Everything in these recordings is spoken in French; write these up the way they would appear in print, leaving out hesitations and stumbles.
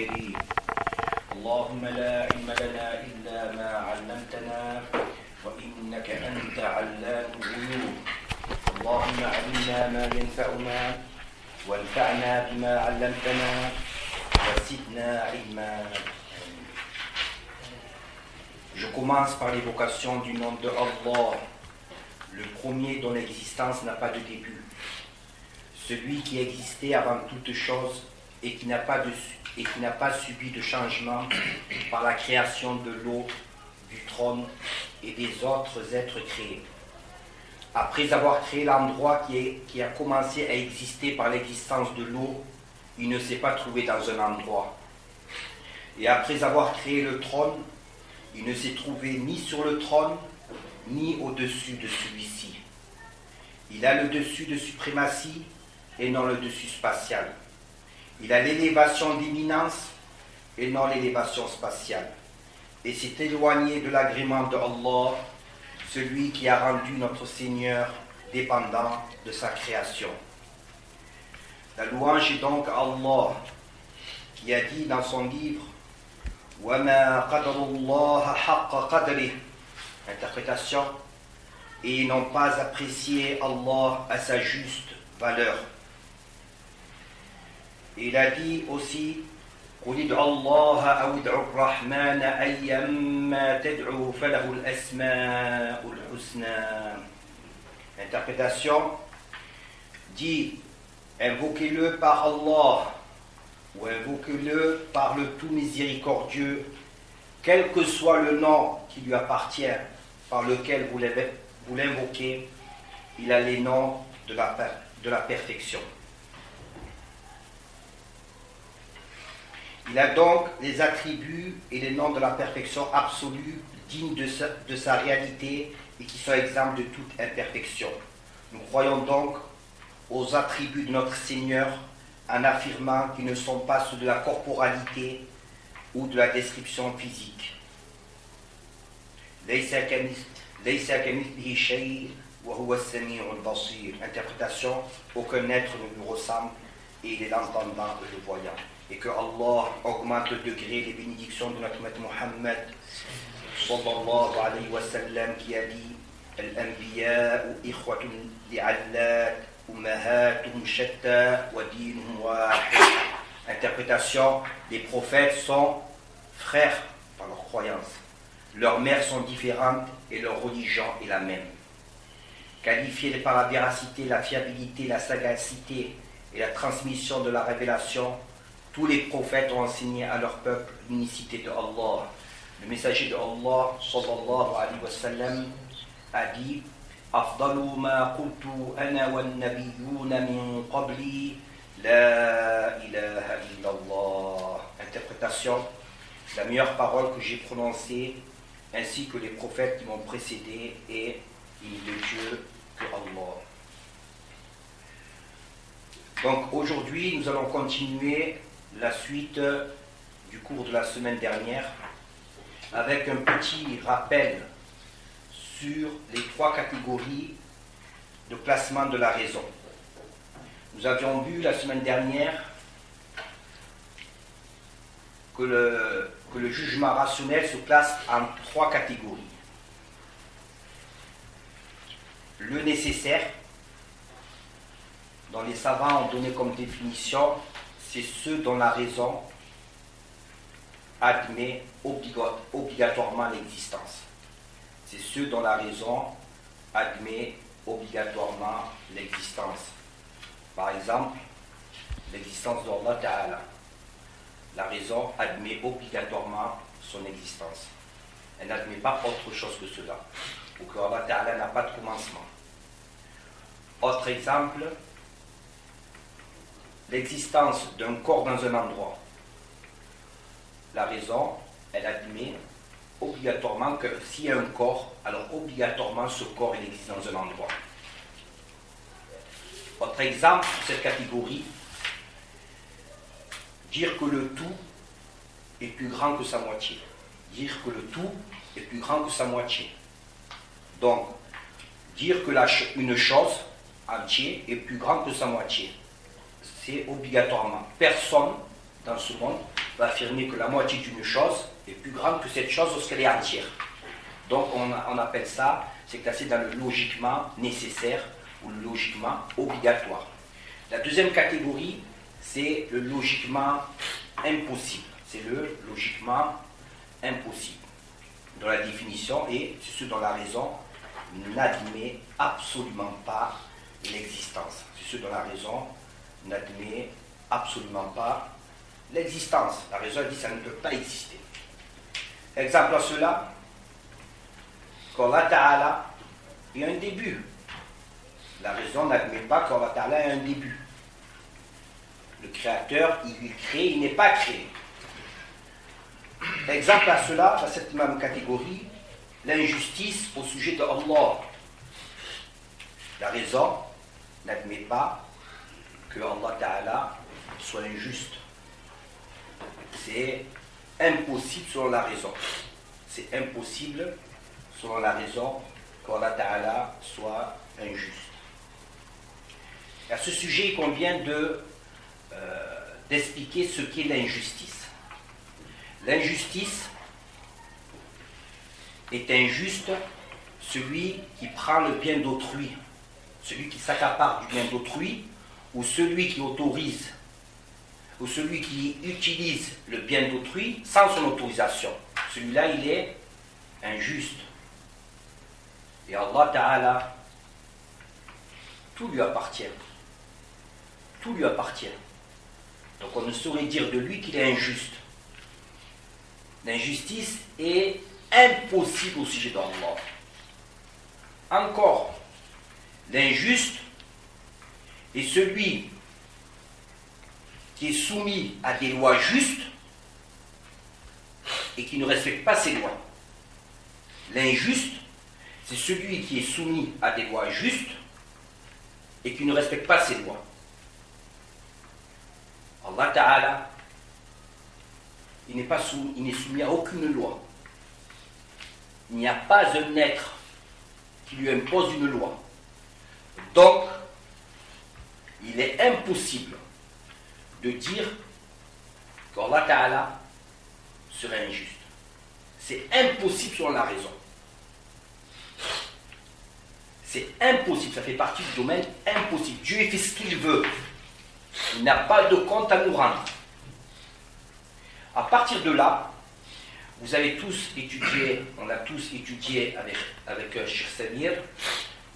الظاهرين اللهم لا علم لنا إلا ما علمتنا وإنك أنت علام الغيوب اللهم علمنا ما ينفعنا وانفعنا بما علمتنا وزدنا علما. Je commence par l'évocation du nom de Allah, le premier dont l'existence n'a pas de début, celui qui existait avant toute chose et qui n'a pas subi de changement par la création de l'eau, du trône et des autres êtres créés. Après avoir créé l'endroit qui a commencé à exister par l'existence de l'eau, il ne s'est pas trouvé dans un endroit. Et après avoir créé le trône, il ne s'est trouvé ni sur le trône, ni au-dessus de celui-ci. Il a le dessus de suprématie et non le dessus spatial. Il a l'élévation d'éminence et non l'élévation spatiale. Et s'est éloigné de l'agrément de Allah, celui qui a rendu notre Seigneur dépendant de sa création. La louange est donc à Allah, qui a dit dans son livre وَمَا قَدَرُ اللَّهَ حَقَّ قَدْرِهِ. Interprétation: et ils n'ont pas apprécié Allah à sa juste valeur. Et il a dit aussi قُلِ ادْعُوا اللَّهَ أَوِ ادْعُوا الرَّحْمَنَ أَيَّمَّا تَدْعُوا فَلَهُ الْأَسْمَاءُ الْحُسْنَى. Interprétation: dit, invoquez-le par Allah ou invoquez-le par le tout miséricordieux, quel que soit le nom qui lui appartient, par lequel vous l'invoquez, il a les noms de la perfection. Il a donc les attributs et les noms de la perfection absolue, dignes de sa réalité et qui sont exempts de toute imperfection. Nous croyons donc aux attributs de notre Seigneur en affirmant qu'ils ne sont pas ceux de la corporalité ou de la description physique. Interprétation: aucun être ne lui ressemble et il est l'entendant et le voyant. Et que Allah augmente le degré des bénédictions de notre Maître Muhammad sallallahu alayhi wa sallam, qui a dit Al-Anbiya'u ikhwatun li'allat ummahatum shatta wa dinuhum wahid. Interprétation: les prophètes sont frères par leur croyance. Leurs mères sont différentes et leur religion est la même. Qualifiés par la véracité, la fiabilité, la sagacité et la transmission de la révélation, tous les prophètes ont enseigné à leur peuple l'unicité de Allah. Le messager de Allah, sallallahu alayhi wa sallam, a dit أفضل ما قلت أنا والنبيون من قبلي لا إله إلا الله. Interprétation: la meilleure parole que j'ai prononcée, ainsi que les prophètes qui m'ont précédé, est il n'est de Dieu que Allah. Donc aujourd'hui, nous allons continuer la suite du cours de la semaine dernière avec un petit rappel sur les trois catégories de placement de la raison. Nous avions vu la semaine dernière que le jugement rationnel se place en trois catégories. Le nécessaire, dont les savants ont donné comme définition, c'est ceux dont la raison admet obligatoirement l'existence. C'est ceux dont la raison admet obligatoirement l'existence. Par exemple, l'existence d'Allah Ta'ala. La raison admet obligatoirement son existence. Elle n'admet pas autre chose que cela. Ou que Allah Ta'ala n'a pas de commencement. Autre exemple, l'existence d'un corps dans un endroit. La raison, elle admet obligatoirement que s'il y a un corps, alors obligatoirement ce corps il existe dans un endroit. Autre exemple pour cette catégorie, dire que le tout est plus grand que sa moitié. Dire que le tout est plus grand que sa moitié. Donc, dire que une chose entière est plus grande que sa moitié. C'est obligatoirement. Personne dans ce monde va affirmer que la moitié d'une chose est plus grande que cette chose lorsqu'elle est entière. Donc on appelle ça, c'est classé dans le logiquement nécessaire ou le logiquement obligatoire. La deuxième catégorie, c'est le logiquement impossible. C'est le logiquement impossible, dont la définition est ce dont la raison n'admet absolument pas l'existence. C'est ce dont la raison n'admet absolument pas l'existence. La raison dit que ça ne peut pas exister. Exemple à cela, qu'Allah Ta'ala ait un début. La raison n'admet pas qu'Allah Ta'ala ait un début. Le créateur, il crée, il n'est pas créé. Exemple à cela, dans cette même catégorie, l'injustice au sujet de Allah. La raison n'admet pas que Allah Ta'ala soit injuste. C'est impossible selon la raison. C'est impossible selon la raison qu'Allah Ta'ala soit injuste. À ce sujet, il convient d'expliquer ce qu'est l'injustice. L'injustice est injuste celui qui prend le bien d'autrui, celui qui s'accapare du bien d'autrui, ou celui qui autorise, ou celui qui utilise le bien d'autrui sans son autorisation. Celui-là, il est injuste. Et Allah Ta'ala, tout lui appartient. Tout lui appartient. Donc on ne saurait dire de lui qu'il est injuste. L'injustice est impossible au sujet d'Allah. Encore, l'injuste est celui qui est soumis à des lois justes et qui ne respecte pas ces lois. L'injuste, c'est celui qui est soumis à des lois justes et qui ne respecte pas ces lois. Allah Ta'ala, il n'est soumis à aucune loi. Il n'y a pas un être qui lui impose une loi. Donc, il est impossible de dire qu'Allah Ta'ala serait injuste. C'est impossible selon la raison. C'est impossible, ça fait partie du domaine impossible. Dieu fait ce qu'il veut. Il n'a pas de compte à nous rendre. À partir de là, vous avez tous étudié, on a tous étudié avec Cheikh Samir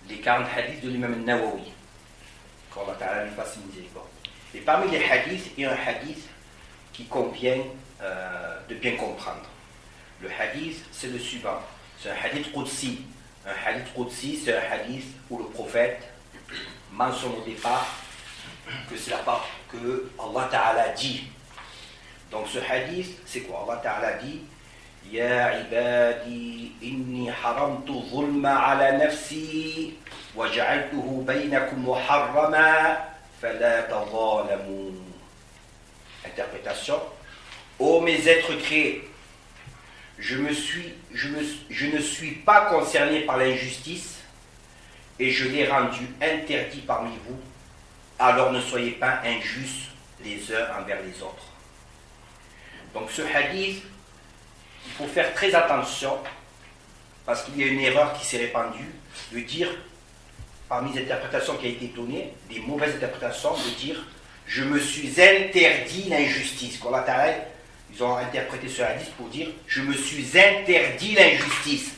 les 40 hadiths de l'imam al-Nawawi. Qu'Allah Ta'ala lui fasse miséricorde. Et parmi les hadiths, il y a un hadith qui convient de bien comprendre. Le hadith, c'est le suivant. C'est un hadith Qudsi. Un hadith Qudsi, c'est un hadith où le prophète mentionne au départ que c'est la part que Allah Ta'ala dit. Donc ce hadith, c'est quoi? Allah Ta'ala dit Ya ibadi inni haramtu zulma ala nafsi wa ja'altuhu baynakum muharrama fala tazalamu. Interprétation. Ô mes êtres créés, je ne suis pas concerné par l'injustice et je l'ai rendu interdit parmi vous, alors ne soyez pas injustes les uns envers les autres. Donc ce hadith, il faut faire très attention parce qu'il y a une erreur qui s'est répandue de dire, parmi les interprétations qui a été données, des mauvaises interprétations, de dire je me suis interdit l'injustice. Ils ont interprété ce hadith pour dire je me suis interdit l'injustice.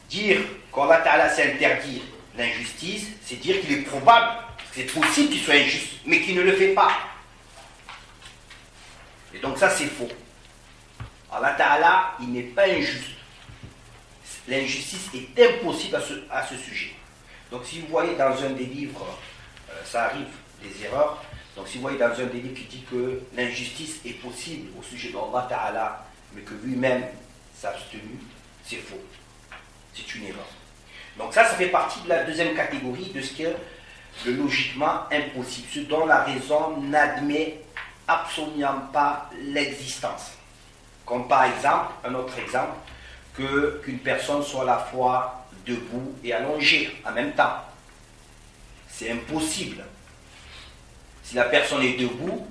Dire qu'Allah Ta'ala s'est interdit l'injustice, c'est dire qu'il est probable, c'est possible qu'il soit injuste, mais qu'il ne le fait pas. Et donc ça c'est faux. Allah Ta'ala, il n'est pas injuste. L'injustice est impossible à ce sujet. Donc si vous voyez dans un des livres, ça arrive, des erreurs, donc si vous voyez dans un des livres qui dit que l'injustice est possible au sujet d'Allah Ta'ala, mais que lui-même s'est abstenu, c'est faux. C'est une erreur. Donc ça fait partie de la deuxième catégorie de ce qui est le logiquement impossible, ce dont la raison n'admet absolument pas l'existence. Comme par exemple, un autre exemple, qu'une personne soit à la fois debout et allongée en même temps. C'est impossible. Si la personne est debout,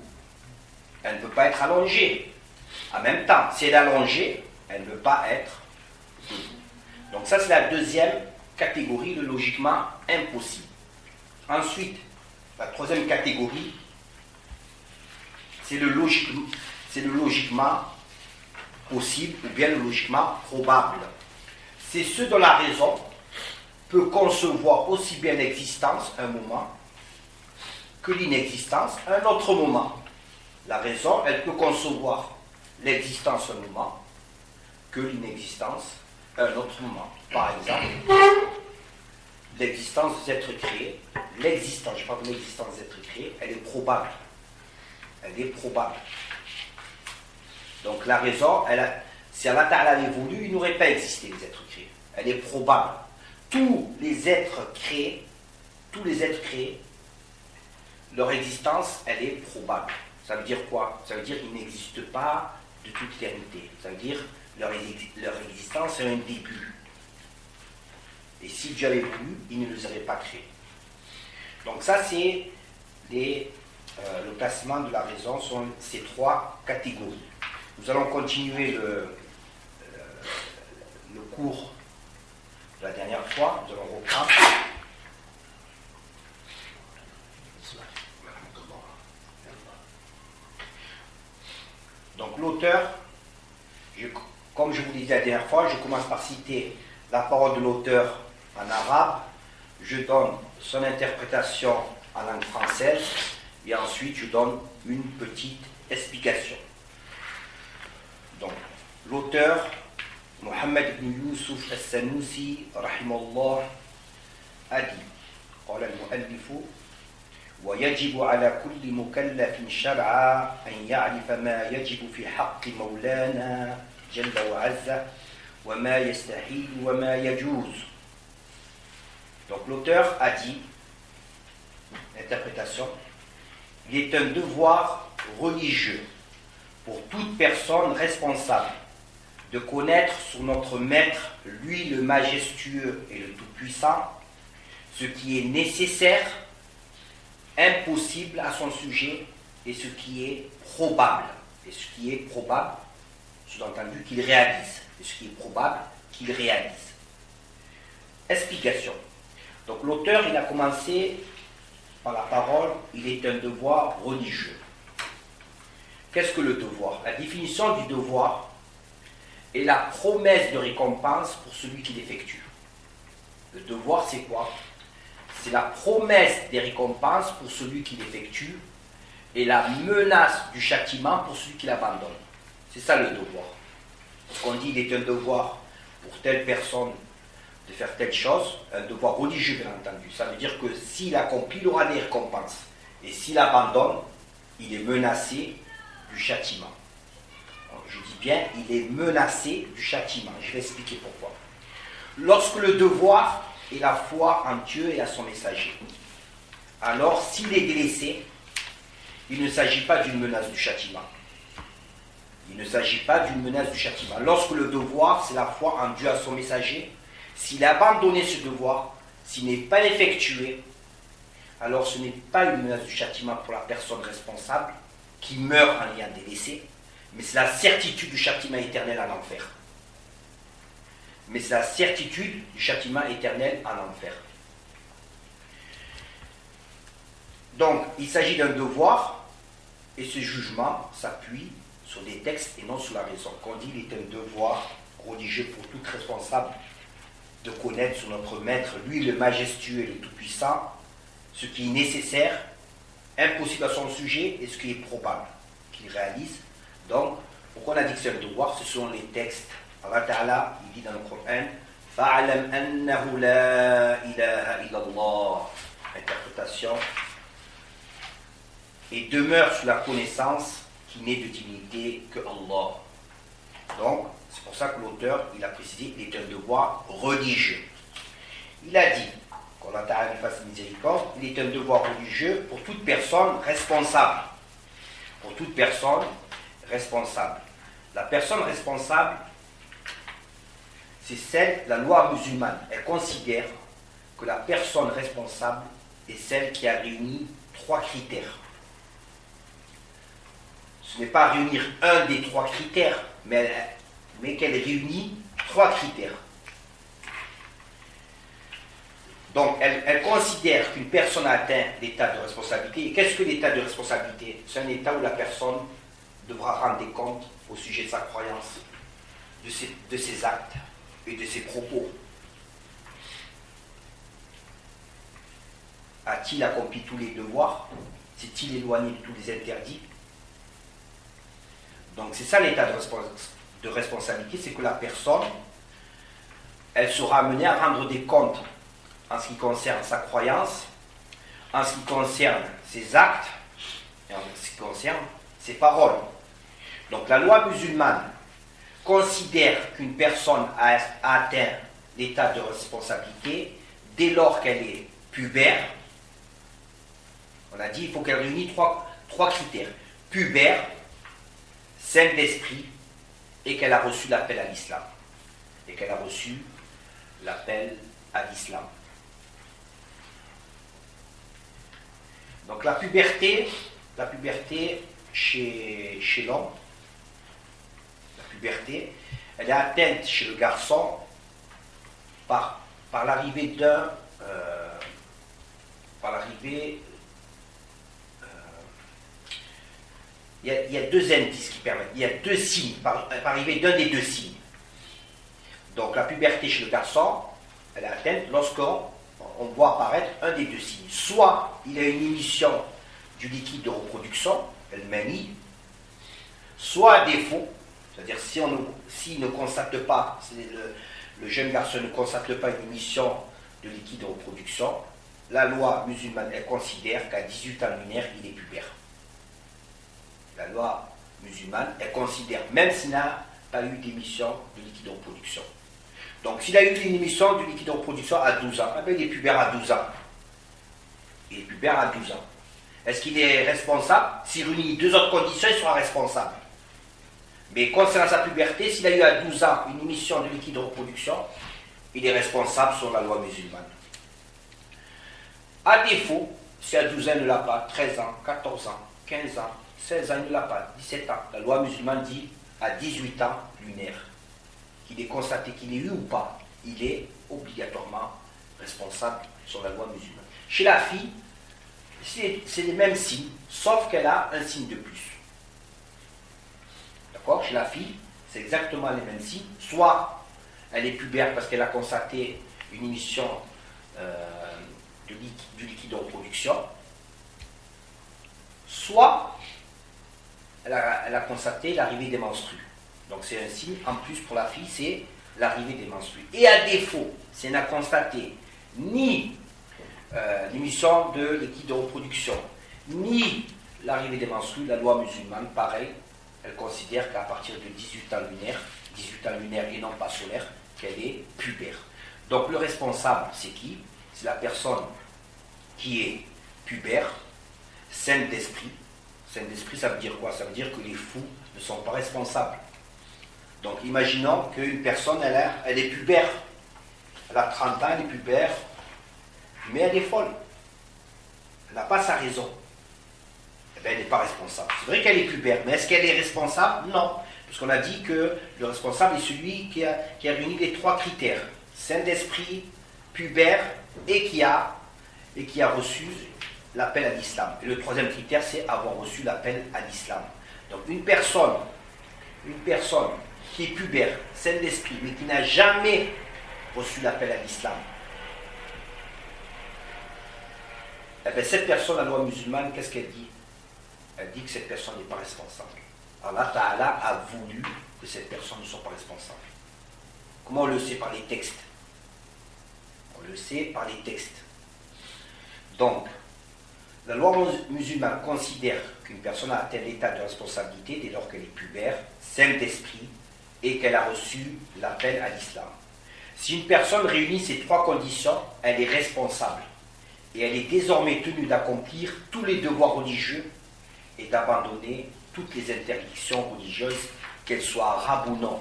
Elle ne peut pas être allongée. En même temps, si elle est allongée, elle ne peut pas être debout. Donc ça, c'est la deuxième catégorie, le logiquement impossible. Ensuite, la troisième catégorie, c'est le logiquement possible ou bien le logiquement probable. C'est ce dont la raison peut concevoir aussi bien l'existence un moment que l'inexistence un autre moment. La raison, elle peut concevoir l'existence un moment que l'inexistence un autre moment. Par exemple, l'existence des êtres créés, l'existence, je parle de l'existence des êtres créés, elle est probable. Elle est probable. Donc la raison, si Allah Ta'ala avait voulu, il n'aurait pas existé les êtres créés. Elle est probable. Tous les êtres créés, leur existence, elle est probable. Ça veut dire quoi? Ça veut dire qu'ils n'existent pas de toute éternité. Ça veut dire leur existence est un début. Et si Dieu avait voulu, il ne les aurait pas créés. Donc ça, c'est le classement de la raison sur ces trois catégories. Nous allons continuer le cours de la dernière fois. Nous allons reprendre. Donc l'auteur, comme je vous disais la dernière fois, je commence par citer la parole de l'auteur en arabe, je donne son interprétation en langue française, et ensuite je donne une petite explication. Donc, l'auteur, Mohammed ibn Yusuf al-Sanusi, rahimallah, a dit, قال المؤلف ويجب على كل مكلف شرعا أن يعرف ما يجب في حق مولانا جل وعز وما يستحيل وما يجوز. Donc l'auteur a dit, interprétation, il est un devoir religieux pour toute personne responsable de connaître sur notre Maître, lui le majestueux et le tout-puissant, ce qui est nécessaire, impossible à son sujet et ce qui est probable. Et ce qui est probable, sous-entendu qu'il réalise. Et ce qui est probable qu'il réalise. Explication. Donc l'auteur, il a commencé par la parole, il est un devoir religieux. Qu'est-ce que le devoir? La définition du devoir est la promesse de récompense pour celui qui l'effectue. Le devoir, c'est quoi? C'est la promesse des récompenses pour celui qui l'effectue et la menace du châtiment pour celui qui l'abandonne. C'est ça le devoir. Parce qu'on dit qu'il est un devoir pour telle personne de faire telle chose, un devoir religieux bien entendu. Ça veut dire que s'il accomplit, il aura des récompenses. Et s'il abandonne, il est menacé du châtiment. Alors, je dis bien, il est menacé du châtiment. Je vais expliquer pourquoi. Lorsque le devoir est la foi en Dieu et à son messager, alors s'il est délaissé, il ne s'agit pas d'une menace du châtiment. Il ne s'agit pas d'une menace du châtiment. Lorsque le devoir, c'est la foi en Dieu et à son messager, s'il a abandonné ce devoir, s'il n'est pas effectué, alors ce n'est pas une menace du châtiment pour la personne responsable qui meurt en ayant délaissé, mais c'est la certitude du châtiment éternel en enfer. Mais c'est la certitude du châtiment éternel en enfer. Donc, il s'agit d'un devoir, et ce jugement s'appuie sur des textes et non sur la raison. Qu'on dit qu'il est un devoir religieux pour tout responsable de connaître sur notre Maître, lui le majestueux et le tout-puissant, ce qui est nécessaire, impossible à son sujet et ce qui est probable qu'il réalise. Donc, pourquoi on a dit que c'est un devoir? Ce sont les textes. Allah Ta'ala, il dit dans le Coran, فَعَلَمْ أَنَّهُ لَا إِلَهَ إِلَّا اللَّهِ. Interprétation. Et demeure sous la connaissance qui n'est de divinité que Allah. Donc, c'est pour ça que l'auteur, il a précisé, il est un devoir religieux. Il a dit, qu'Allah Ta'ala lui fasse miséricorde, il est un devoir religieux pour toute personne responsable. Pour toute personne responsable. La personne responsable, c'est celle, la loi musulmane, elle considère que la personne responsable est celle qui a réuni trois critères. ce n'est pas réunir un des trois critères, mais qu'elle réunit trois critères. Donc, elle considère qu'une personne a atteint l'état de responsabilité. Et qu'est-ce que l'état de responsabilité? C'est un état où la personne devra rendre des comptes au sujet de sa croyance, de ses actes et de ses propos. A-t-il accompli tous les devoirs? S'est-il éloigné de tous les interdits? Donc c'est ça l'état de responsabilité, c'est que la personne, elle sera amenée à rendre des comptes en ce qui concerne sa croyance, en ce qui concerne ses actes, et en ce qui concerne ses paroles. Donc la loi musulmane considère qu'une personne a atteint l'état de responsabilité dès lors qu'elle est pubère. On a dit qu'il faut qu'elle réunisse trois critères. Pubère, saine d'esprit, et qu'elle a reçu l'appel à l'islam. Et qu'elle a reçu l'appel à l'islam. Donc la puberté chez l'homme, la puberté, elle est atteinte chez le garçon par l'arrivée d'un... il y a deux indices qui permettent, il y a deux signes, par l'arrivée d'un des deux signes. Donc la puberté chez le garçon, elle est atteinte lorsqu'on voit apparaître un des deux signes. Soit il y a une émission du liquide de reproduction, elle manie, soit à défaut, c'est-à-dire s'il ne constate pas, si le jeune garçon ne constate pas une émission de liquide de reproduction, la loi musulmane, elle considère qu'à 18 ans lunaire, il est pubère. La loi musulmane, elle considère, même s'il n'a pas eu d'émission de liquide de reproduction. Donc, s'il a eu une émission de liquide de reproduction à 12 ans, il est pubère à 12 ans. Il est pubère à 12 ans. Est-ce qu'il est responsable? S'il réunit deux autres conditions, il sera responsable. Mais concernant sa puberté, s'il a eu à 12 ans une émission de liquide de reproduction, il est responsable sur la loi musulmane. À défaut, si à 12 ans il ne l'a pas, 13 ans, 14 ans, 15 ans, 16 ans il ne l'a pas, 17 ans, la loi musulmane dit à 18 ans lunaire, qu'il est constaté qu'il est eu ou pas, il est obligatoirement responsable sur la loi musulmane. Chez la fille, c'est les mêmes signes, sauf qu'elle a un signe de plus. D'accord? Chez la fille, c'est exactement les mêmes signes. Soit elle est pubère parce qu'elle a constaté une émission du liquide de reproduction, soit elle a constaté l'arrivée des menstrues. Donc c'est un signe en plus pour la fille, c'est l'arrivée des menstrues. Et à défaut, si elle n'a constaté ni l'émission de liquide de reproduction, ni l'arrivée des menstrues, la loi musulmane, pareil, elle considère qu'à partir de 18 ans lunaire et non pas solaire, qu'elle est pubère. Donc le responsable, c'est qui? C'est la personne qui est pubère, saine d'esprit. Saine d'esprit, ça veut dire quoi? Ça veut dire que les fous ne sont pas responsables. Donc imaginons qu'une personne, elle est pubère. Elle a 30 ans, elle est pubère, mais elle est folle. Elle n'a pas sa raison. Eh bien, elle n'est pas responsable. C'est vrai qu'elle est pubère, mais est-ce qu'elle est responsable? Non. Parce qu'on a dit que le responsable est celui qui a réuni les trois critères. Saint d'esprit, pubère, et qui a reçu l'appel à l'islam. Et le troisième critère, c'est avoir reçu l'appel à l'islam. Donc une personne qui est pubère, saine d'esprit, mais qui n'a jamais reçu l'appel à l'islam, eh bien, cette personne, la loi musulmane, qu'est-ce qu'elle dit? Elle dit que cette personne n'est pas responsable. Allah Ta'ala a voulu que cette personne ne soit pas responsable. Comment on le sait? Par les textes. On le sait par les textes. Donc, la loi musulmane considère qu'une personne a atteint l'état de responsabilité dès lors qu'elle est pubère, saine d'esprit, et qu'elle a reçu l'appel à l'islam. Si une personne réunit ces trois conditions, elle est responsable. Et elle est désormais tenue d'accomplir tous les devoirs religieux et d'abandonner toutes les interdictions religieuses, qu'elles soient arabes ou non.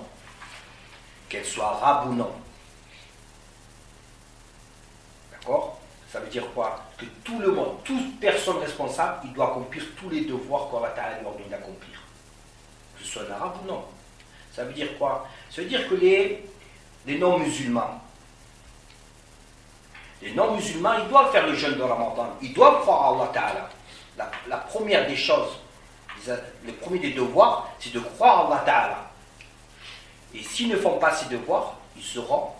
Qu'elles soient arabes ou non. D'accord? Ça veut dire quoi? Que tout le monde, toute personne responsable, il doit accomplir tous les devoirs qu'Allah Ta'ala lui ordonne d'accomplir. soit un arabe ou non. Ça veut dire quoi? Ça veut dire que les non-musulmans, ils doivent faire le jeûne de Ramadan. Ils doivent croire à Allah Ta'ala. La première des choses, le premier des devoirs, c'est de croire à Allah Ta'ala. Et s'ils ne font pas ces devoirs, ils seront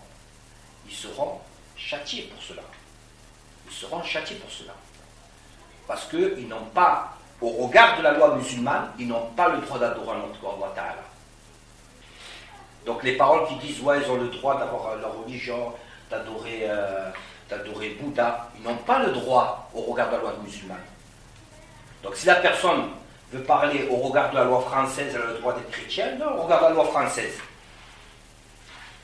châtiés pour cela. Ils seront châtiés pour cela. Parce qu'ils n'ont pas, au regard de la loi musulmane, ils n'ont pas le droit d'adorer notre Allah Ta'ala. Donc les paroles qui disent, ouais, ils ont le droit d'avoir leur religion, d'adorer Bouddha, ils n'ont pas le droit au regard de la loi musulmane. Donc si la personne veut parler au regard de la loi française, elle a le droit d'être chrétienne, non, au regard de la loi française.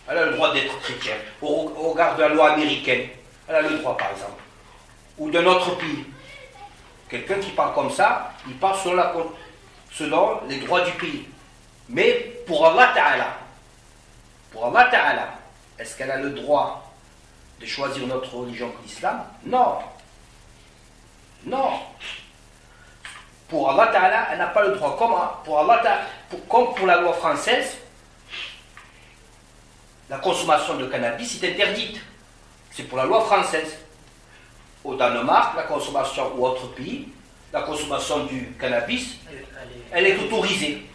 Elle a le droit d'être chrétienne. Au regard de la loi américaine, elle a le droit par exemple. Ou d'un autre pays. Quelqu'un qui parle comme ça, il parle selon les droits du pays. Mais pour Allah Ta'ala, est-ce qu'elle a le droit de choisir une autre religion que l'islam? Non. Non. Pour Allah Ta'ala, elle n'a pas le droit. Comme pour la loi française, la consommation de cannabis est interdite. C'est pour la loi française. Au Danemark, la consommation, ou autre pays, la consommation du cannabis, elle est autorisée.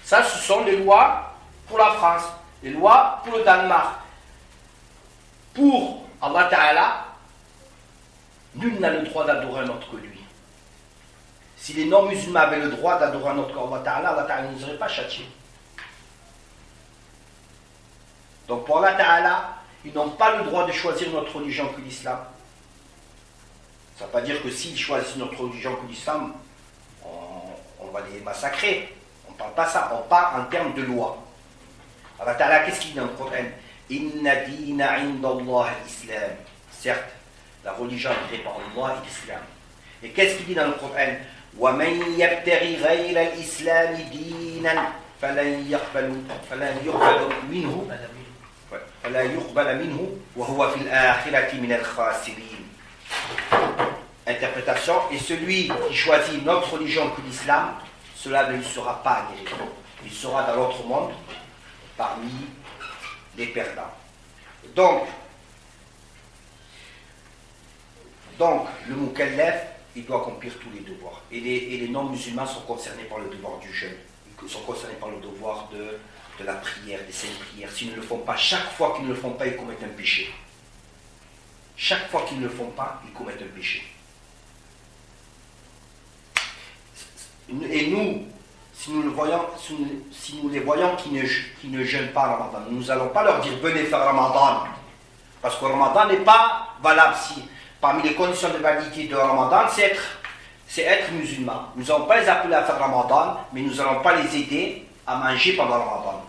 Ça, ce sont les lois pour la France, les lois pour le Danemark. Pour Allah Ta'ala, nul n'a le droit d'adorer un autre que lui. Si les non-musulmans avaient le droit d'adorer un autre que Allah Ta'ala ne nous aurait pas châtiés. Donc pour Allah Ta'ala, ils n'ont pas le droit de choisir notre religion que l'islam. Ça ne veut pas dire que s'ils choisissent notre religion que l'islam, on va les massacrer. On ne parle pas ça, on parle en termes de loi. Allah Ta'ala, qu'est-ce qu'il dit dans le Coran? Inna dina indallah l'islam. Certes, la religion créée par Allah est l'islam. Et qu'est-ce qu'il dit dans le Coran? وَمَنْ يَبْتَغِ غَيْرَ الْإِسْلَامِ دِينًا فَلَنْ يُقْبَلَ مِنْهُ وَهُوَ فِي الْآخِرَةِ مِنَ الْخَاسِرِينَ. Interprétation, et celui qui choisit une autre religion que l'islam, cela ne lui sera pas agréé. Il sera dans l'autre monde parmi les perdants. Donc le mukallaf, il doit accomplir tous les devoirs. Et les non-musulmans sont concernés par le devoir du jeûne. Ils sont concernés par le devoir de la prière, des saintes prières. S'ils ne le font pas, chaque fois qu'ils ne le font pas, ils commettent un péché. Chaque fois qu'ils ne le font pas, ils commettent un péché. Et nous, si nous les voyons qui ne jeûnent pas Ramadan, nous n'allons pas leur dire venez faire Ramadan. Parce que Ramadan n'est pas valable. Si parmi les conditions de validité de Ramadan, c'est être musulman. Nous n'allons pas les appeler à faire Ramadan, mais nous n'allons pas les aider à manger pendant Ramadan.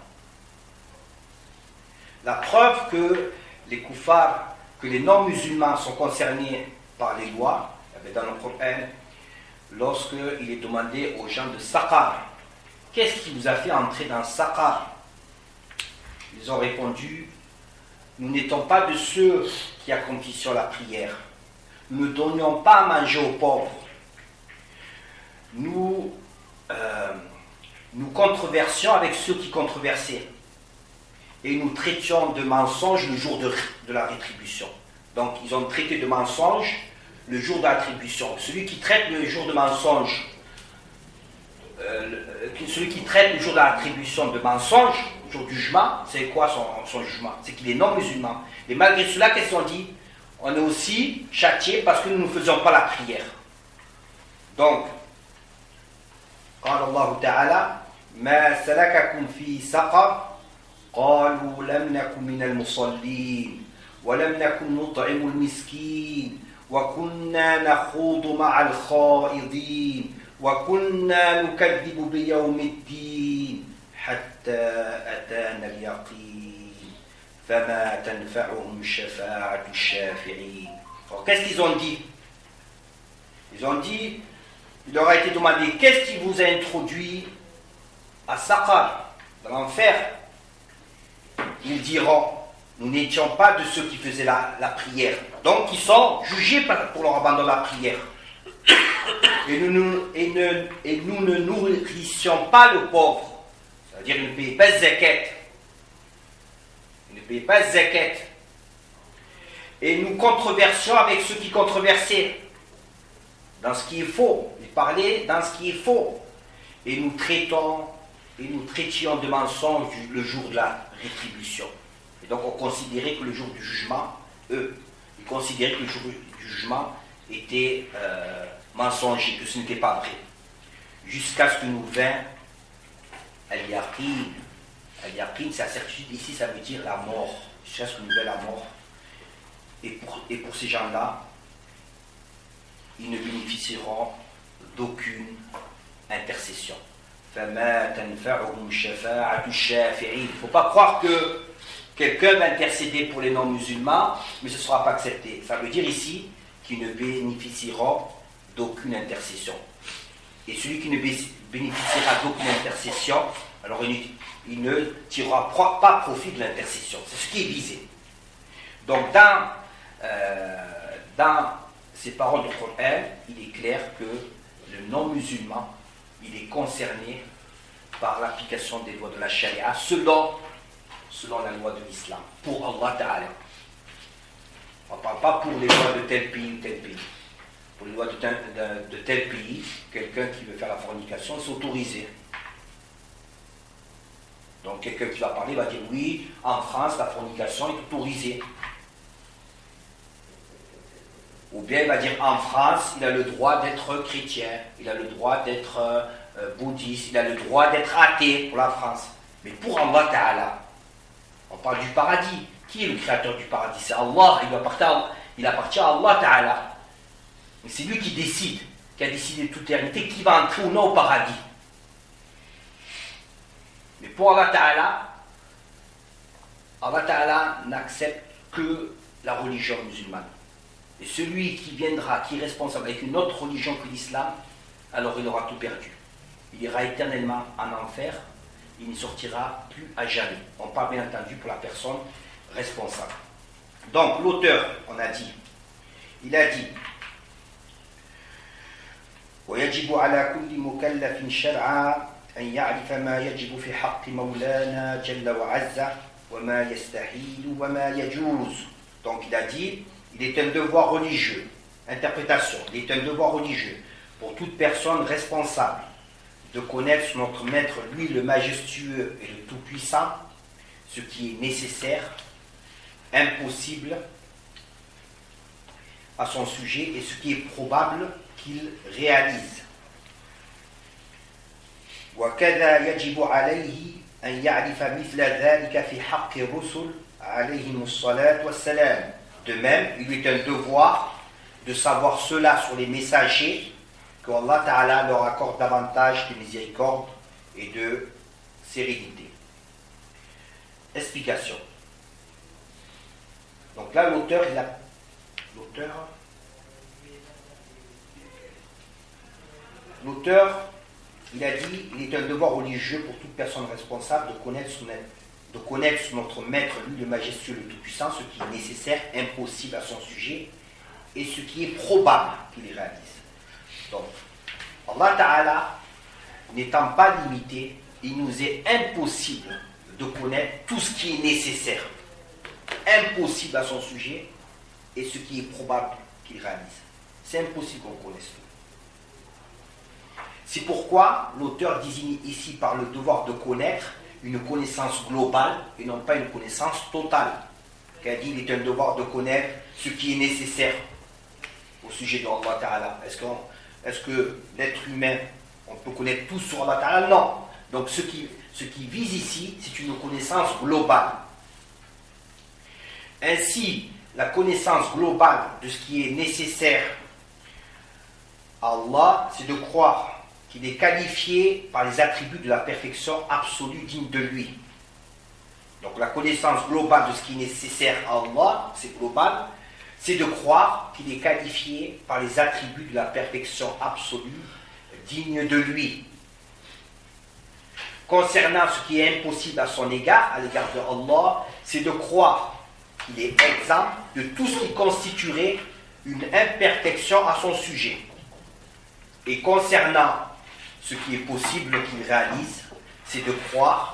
La preuve que les koufars, que les non-musulmans sont concernés par les lois, dans le Coran, lorsqu'il est demandé aux gens de Saqar, qu'est-ce qui vous a fait entrer dans Saqar? Ils ont répondu, nous n'étions pas de ceux qui accomplissent la prière. Nous ne donnions pas à manger aux pauvres. Nous controversions avec ceux qui controversaient. Et nous traitions de mensonges le jour de la rétribution. Donc ils ont traité de mensonge le jour de la rétribution. Celui qui traite le jour de mensonge, celui qui traite le jour de la rétribution de mensonge, le jour du jugement, c'est quoi son jugement? C'est qu'il est non musulman. Et malgré cela, qu'est-ce qu'on dit? On est aussi châtié parce que nous ne faisons pas la prière. Donc, قال الله تعالى ما سلككم في سقر قالوا لم نكن من المصلين ولم نكن نطعم المسكين وكنا نخوض مع الخائضين وكنا نكذب بيوم الدين حتى أتانا اليقين فما تنفعهم شفاعة الشافعين. Alors qu'est-ce qu'ils ont dit? Ils ont dit, il leur a été demandé, qu'est-ce qui vous a introduit à Saqar, dans l'enfer? Ils diront, nous n'étions pas de ceux qui faisaient la prière. Donc ils sont jugés pour leur abandon de la prière. Et nous ne nourrissions pas le pauvre. C'est-à-dire, il ne payait pas zakat. Il ne payait pas zakat. Et nous controversions avec ceux qui controversaient dans ce qui est faux. Il parlait dans ce qui est faux. Et nous traitions de mensonges le jour de la rétribution. Et donc on considérait que le jour du jugement, ils considéraient que le jour du jugement était mensonger, que ce n'était pas vrai. Jusqu'à ce que nous vînt Al-Yaqin. Al-Yaqin, c'est la certitude, ici ça veut dire la mort. Jusqu'à ce que nous vînt la mort. Et pour ces gens-là, ils ne bénéficieront d'aucune intercession. Il ne faut pas croire que quelqu'un va intercéder pour les non-musulmans, mais ce ne sera pas accepté. Ça veut dire ici qu'ils ne bénéficieront d'aucune intercession. Et celui qui ne bénéficiera d'aucune intercession, alors il ne tirera pas profit de l'intercession. C'est ce qui est visé. Donc dans ces paroles du Coran, il est clair que le non-musulman, il est concerné par l'application des lois de la charia selon la loi de l'islam, pour Allah Ta'ala. On ne parle pas pour les lois de tel pays ou tel pays. Pour les lois de tel pays, quelqu'un qui veut faire la fornication, c'est autorisé. Donc quelqu'un qui va parler va dire oui, en France, la fornication est autorisée. Ou bien il va dire en France, il a le droit d'être chrétien, il a le droit d'être bouddhiste, il a le droit d'être athée pour la France. Mais pour Allah Ta'ala, on parle du paradis. Qui est le créateur du paradis? C'est Allah, il appartient à Allah Ta'ala. Mais c'est lui qui décide, qui a décidé de toute éternité qui va entrer ou non au paradis. Mais pour Allah Ta'ala n'accepte que la religion musulmane. Et celui qui viendra, qui est responsable avec une autre religion que l'islam, alors il aura tout perdu. Il ira éternellement en enfer, il n'y sortira plus à jamais. On parle bien entendu pour la personne responsable. Donc l'auteur, on a dit, il a dit ويجب على كل مكلف شرعا أن يعرف ما يجب في حق مولانا جل وعز وما يستحيل وما يجوز. Donc il a dit, il est un devoir religieux, interprétation, il est un devoir religieux pour toute personne responsable de connaître notre maître, lui le majestueux et le tout-puissant, ce qui est nécessaire, impossible à son sujet et ce qui est probable qu'il réalise. وكذا يجب عليه أن يعرف مثل ذلك في حق الرسل عليهم الصلاة والسلام. De même, il lui est un devoir de savoir cela sur les messagers, que Allah Ta'ala leur accorde davantage de miséricorde et de sérénité. Explication. Donc là, l'auteur, il a dit, il est un devoir religieux pour toute personne responsable de connaître notre maître, lui le majestueux, le tout-puissant, ce qui est nécessaire, impossible à son sujet, et ce qui est probable qu'il réalise. Donc, Allah Ta'ala, n'étant pas limité, il nous est impossible de connaître tout ce qui est nécessaire, impossible à son sujet, et ce qui est probable qu'il réalise. C'est impossible qu'on connaisse tout. C'est pourquoi l'auteur désigne ici par le devoir de connaître une connaissance globale et non pas une connaissance totale. Il a dit il est un devoir de connaître ce qui est nécessaire au sujet de Allah Ta'ala. Est-ce que l'être humain, on peut connaître tout sur Allah Ta'ala? Non. Donc ce qui vise ici, c'est une connaissance globale. Ainsi, la connaissance globale de ce qui est nécessaire à Allah, c'est de croire qu'il est qualifié par les attributs de la perfection absolue digne de lui. Donc la connaissance globale de ce qui est nécessaire à Allah, c'est global, c'est de croire qu'il est qualifié par les attributs de la perfection absolue digne de lui. Concernant ce qui est impossible à son égard, à l'égard de Allah, c'est de croire qu'il est exempt de tout ce qui constituerait une imperfection à son sujet. Et concernant ce qui est possible qu'il réalise, c'est de croire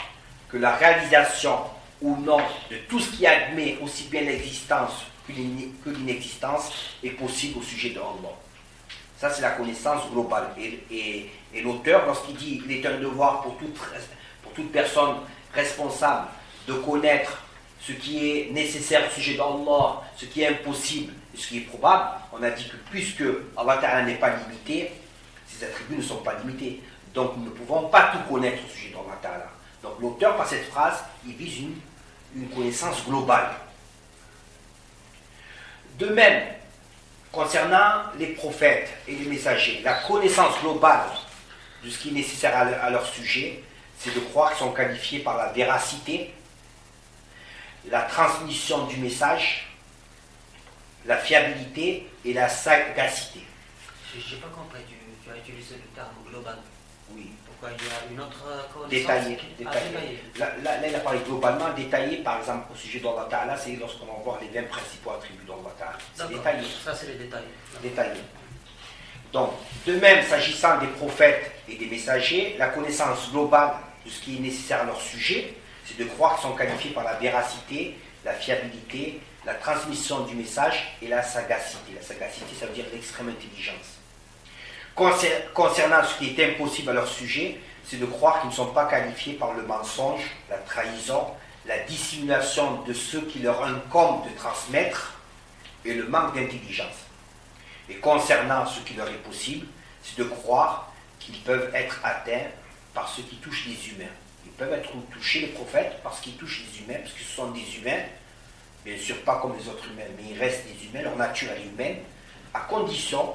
que la réalisation ou non de tout ce qui admet aussi bien l'existence que l'inexistence est possible au sujet de Allah. Ça, c'est la connaissance globale. Et l'auteur, lorsqu'il dit qu'il est un devoir pour toute personne responsable de connaître ce qui est nécessaire au sujet d'Allah, ce qui est impossible et ce qui est probable, on a dit que puisque Allah Ta'ala n'est pas limité, ses attributs ne sont pas limités. Donc nous ne pouvons pas tout connaître au sujet d'Allah Ta'ala. Donc l'auteur, par cette phrase, il vise une connaissance globale. De même, concernant les prophètes et les messagers, la connaissance globale de ce qui est nécessaire à leur sujet, c'est de croire qu'ils sont qualifiés par la véracité, la transmission du message, la fiabilité et la sagacité. Je n'ai pas compris, tu as utilisé le terme global. Oui. Pourquoi il y a une autre connaissance Détaillé. détaillée. Là, il a parlé globalement, détaillé, par exemple, au sujet d'Allah Ta'ala, c'est lorsqu'on va voir les 20 principaux attributs d'Allah Ta'ala. C'est détaillé. Ça, c'est les détails. Détaillé. Donc, de même, s'agissant des prophètes et des messagers, la connaissance globale de ce qui est nécessaire à leur sujet, c'est de croire qu'ils sont qualifiés par la véracité, la fiabilité, la transmission du message et la sagacité. La sagacité, ça veut dire l'extrême intelligence. Concernant ce qui est impossible à leur sujet, c'est de croire qu'ils ne sont pas qualifiés par le mensonge, la trahison, la dissimulation de ce qui leur incombe de transmettre et le manque d'intelligence. Et concernant ce qui leur est possible, c'est de croire qu'ils peuvent être atteints par ce qui touche les humains. Ils peuvent être touchés, les prophètes, parce qu'ils touchent les humains, parce que ce sont des humains, bien sûr pas comme les autres humains, mais ils restent des humains, leur nature est humaine, à condition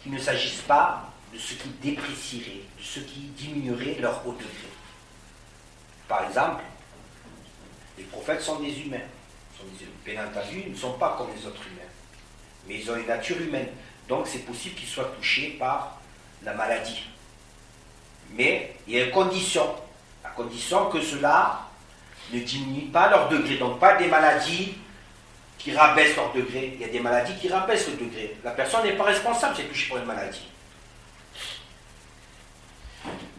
qu'il ne s'agisse pas de ce qui déprécierait, de ce qui diminuerait leur haut degré. Par exemple, les prophètes sont des humains. Bien entendu, ils ne sont pas comme les autres humains, mais ils ont une nature humaine. Donc c'est possible qu'ils soient touchés par la maladie. Mais il y a une condition, à condition que cela ne diminue pas leur degré. Donc pas des maladies qui rabaissent leur degré. Il y a des maladies qui rabaissent le degré. La personne n'est pas responsable si elle est touchée par une maladie.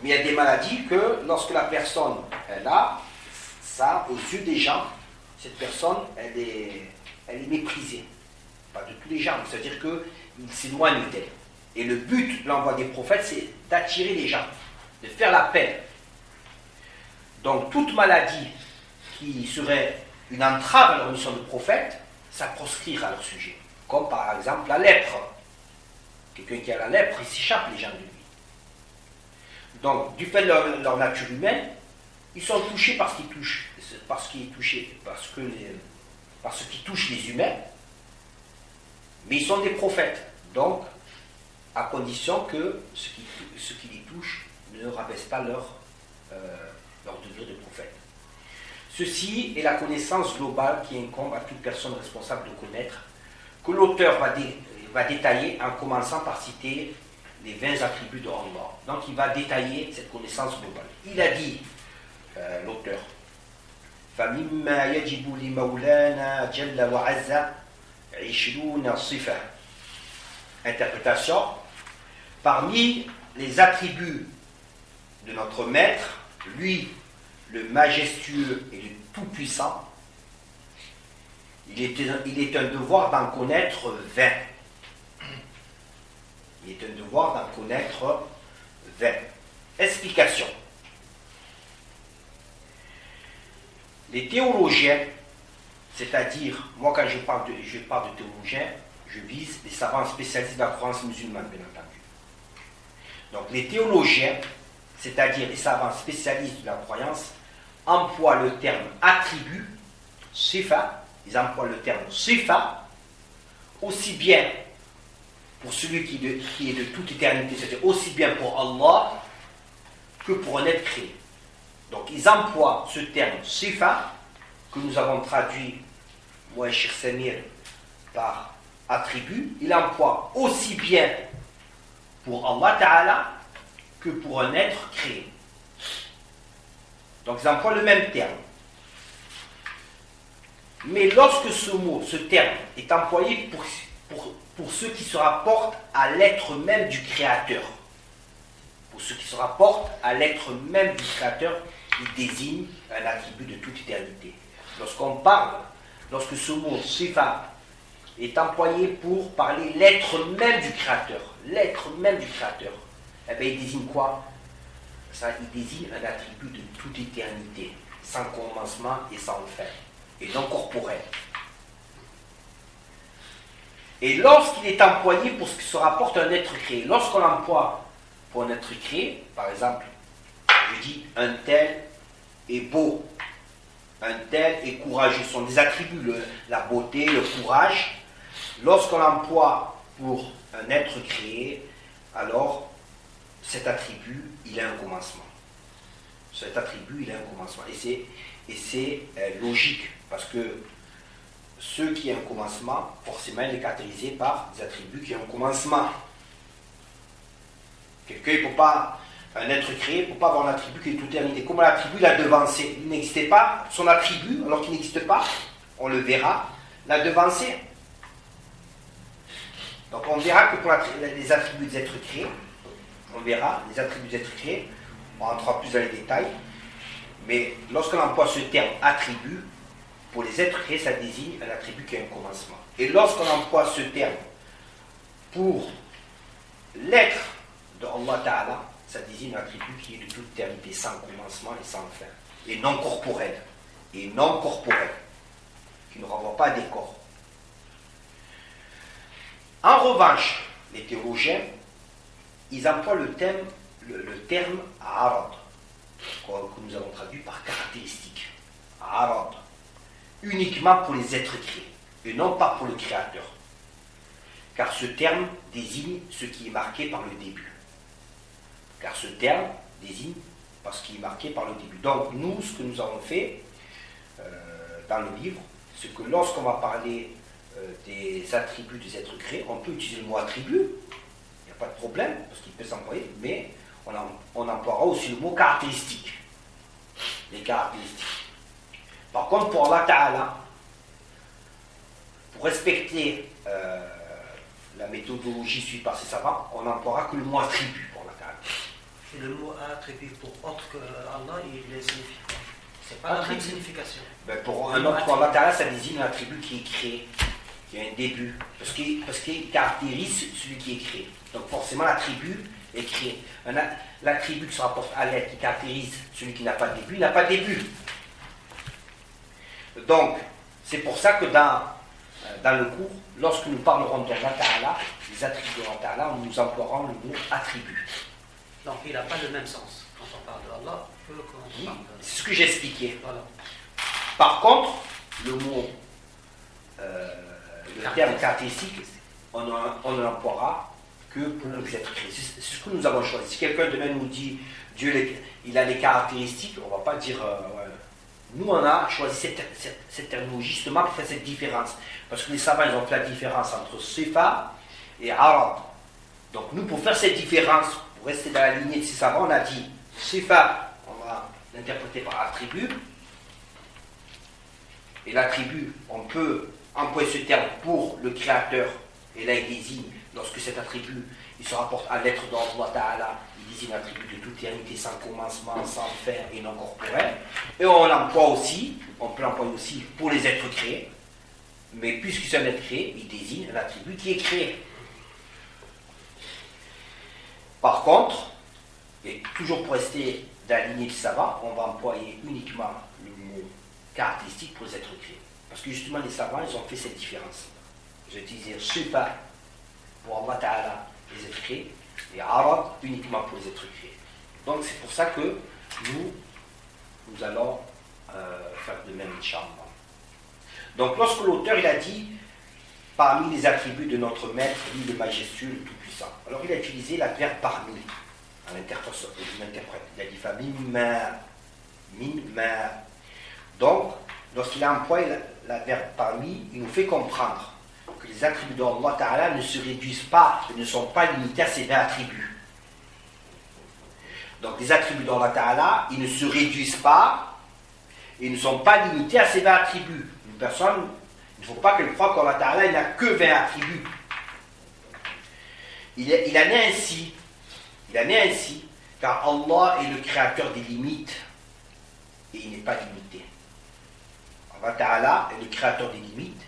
Mais il y a des maladies que lorsque la personne elle a, ça, aux yeux des gens, cette personne, elle est méprisée. Pas de tous les gens, c'est-à-dire qu'ils s'éloignent d'elle. Et le but de l'envoi des prophètes, c'est d'attirer les gens, de faire la paix. Donc toute maladie qui serait une entrave à leur mission de prophète, ça proscrire à leur sujet. Comme par exemple la lèpre. Quelqu'un qui a la lèpre, il s'échappe les gens de lui. Donc, du fait de leur nature humaine, ils sont touchés par ce qui touche, par ce qui est touché, par ce qui touche les humains, mais ils sont des prophètes. Donc, à condition que ce qui les touche ne rabaisse pas leur degré de prophète. Ceci est la connaissance globale qui incombe à toute personne responsable de connaître, que l'auteur va détailler en commençant par citer les 20 attributs de Allah. Donc il va détailler cette connaissance globale. Il a dit, l'auteur, فَمِمَّا يَجِبُ لِمَوْلَانَا جَلَّ وَعَزَّ 20 صِفَةً. Interprétation, parmi les attributs de notre maître, lui, le majestueux et le tout-puissant, il est un devoir d'en connaître 20. Il est un devoir d'en connaître 20. Explication. Les théologiens, c'est-à-dire, moi quand je parle de théologiens, je vise les savants spécialistes de la croyance musulmane, bien entendu. Donc les théologiens, c'est-à-dire les savants spécialistes de la croyance, emploient le terme attribut, sifa, ils emploient le terme sifa, aussi bien pour celui qui est de toute éternité, c'est-à-dire aussi bien pour Allah que pour un être créé. Donc ils emploient ce terme sifa, que nous avons traduit, moi et Cheikh Samir, par attribut, il emploie aussi bien pour Allah Ta'ala que pour un être créé. Donc ils emploient le même terme. Mais lorsque ce terme est employé pour ce qui se rapporte à l'être même du Créateur, pour ce qui se rapporte à l'être même du Créateur, il désigne un attribut de toute éternité. Lorsque ce mot sifa est employé pour parler l'être même du Créateur, eh bien, il désigne quoi? Ça, il désigne un attribut de toute éternité, sans commencement et sans fin, et non corporel. Et lorsqu'il est employé pour ce qui se rapporte à un être créé, lorsqu'on l'emploie pour un être créé, par exemple, je dis un tel est beau, un tel est courageux, ce sont des attributs, la beauté, le courage. Lorsqu'on l'emploie pour un être créé, alors cet attribut, il a un commencement. Cet attribut, il a un commencement. Et c'est logique, parce que ce qui a un commencement, forcément, il est caractérisé par des attributs qui ont un commencement. Quelqu'un, il ne peut pas, un être créé, il ne peut pas avoir un attribut qui est toute éternité. Comment l'attribut l'a devancé? Il n'existait pas, son attribut, alors qu'il n'existe pas, on le verra, l'a devancé. Donc on verra que pour les attributs des êtres créés, on verra les attributs des êtres créés, on rentrera plus dans les détails, mais lorsqu'on emploie ce terme attribut, pour les êtres créés, ça désigne un attribut qui a un commencement. Et lorsqu'on emploie ce terme pour l'être de Allah Ta'ala, ça désigne un attribut qui est de toute éternité, sans commencement et sans fin, et non corporel, qui ne renvoie pas à des corps. En revanche, les théologiens, ils emploient le terme arad, que nous avons traduit par caractéristique. Arad, uniquement pour les êtres créés, et non pas pour le Créateur. Car ce terme désigne ce qui est marqué par le début. Donc nous, ce que nous avons fait dans le livre, c'est que lorsqu'on va parler des attributs des êtres créés, on peut utiliser le mot attribut, il n'y a pas de problème, parce qu'il peut s'employer, mais on emploiera aussi le mot caractéristique. Les caractéristiques. Par contre, pour Allah Ta'ala, pour respecter la méthodologie suivie par ces savants, on n'emploiera que le mot attribut pour Allah Ta'ala. Et le mot attribut pour autre que Allah, il signifie quoi? C'est pas la même signification. Ben pour un autre, pour Allah Ta'ala, ça désigne un attribut qui est créé, qui a un début, parce qu'il caractérise celui qui est créé. Donc forcément, l'attribut est créé. L'attribut qui se rapporte à l'être, qui caractérise celui qui n'a pas de début, il n'a pas de début. Donc, c'est pour ça que dans le cours, lorsque nous parlerons d'Allah Ta'ala, les attributs d'Allah Ta'ala, nous emploierons le mot attribut. Donc, il n'a pas le même sens quand on parle d'Allah que quand on parle de... C'est ce que j'ai expliqué. Voilà. Par contre, le mot, le terme caractéristique, on ne l'emploiera que pour les êtres créés. C'est ce que nous avons choisi. Si quelqu'un demain nous dit Dieu, il a des caractéristiques, on ne va pas dire... ouais. Nous, on a choisi cette terminologie justement pour faire cette différence. Parce que les savants, ils ont fait la différence entre sifa et arad. Donc nous, pour faire cette différence, pour rester dans la lignée de ces savants, on a dit sifa, on va l'interpréter par attribut. Et l'attribut, on peut employer ce terme pour le Créateur. Et là, il désigne, lorsque cet attribut, il se rapporte à l'être d'Allah Ta'ala, il désigne l'attribut de toute éternité, sans commencement, sans fin et non corporel. Et on l'emploie aussi, on peut l'employer aussi pour les êtres créés. Mais puisque c'est un être créé, il désigne un attribut qui est créé. Par contre, et toujours pour rester dans la lignée du savant, on va employer uniquement le mot caractéristique pour les êtres créés. Parce que justement, les savants, ils ont fait cette différence. Ils ont utilisé sifa pour Allah Ta'ala, les êtres créés, et arad uniquement pour les êtres créés. Donc c'est pour ça que nous allons faire de même, Inch'Allah. Donc lorsque l'auteur il a dit parmi les attributs de notre maître, lui le majestueux, le tout-puissant, alors il a utilisé l'adverbe parmi en interprète. Il a dit fa mimma. Donc lorsqu'il a employé l'adverbe parmi, il nous fait comprendre que les attributs d'Allah Ta'ala ne se réduisent pas, ne sont pas limités à ces 20 attributs. Donc les attributs d'Allah Ta'ala, ils ne se réduisent pas et ne sont pas limités à ces 20 attributs. Une personne, il ne faut pas qu'elle croie qu'Allah Ta'ala n'a que 20 attributs. Il en est ainsi Car Allah est le créateur des limites et il n'est pas limité. Allah Ta'ala est le créateur des limites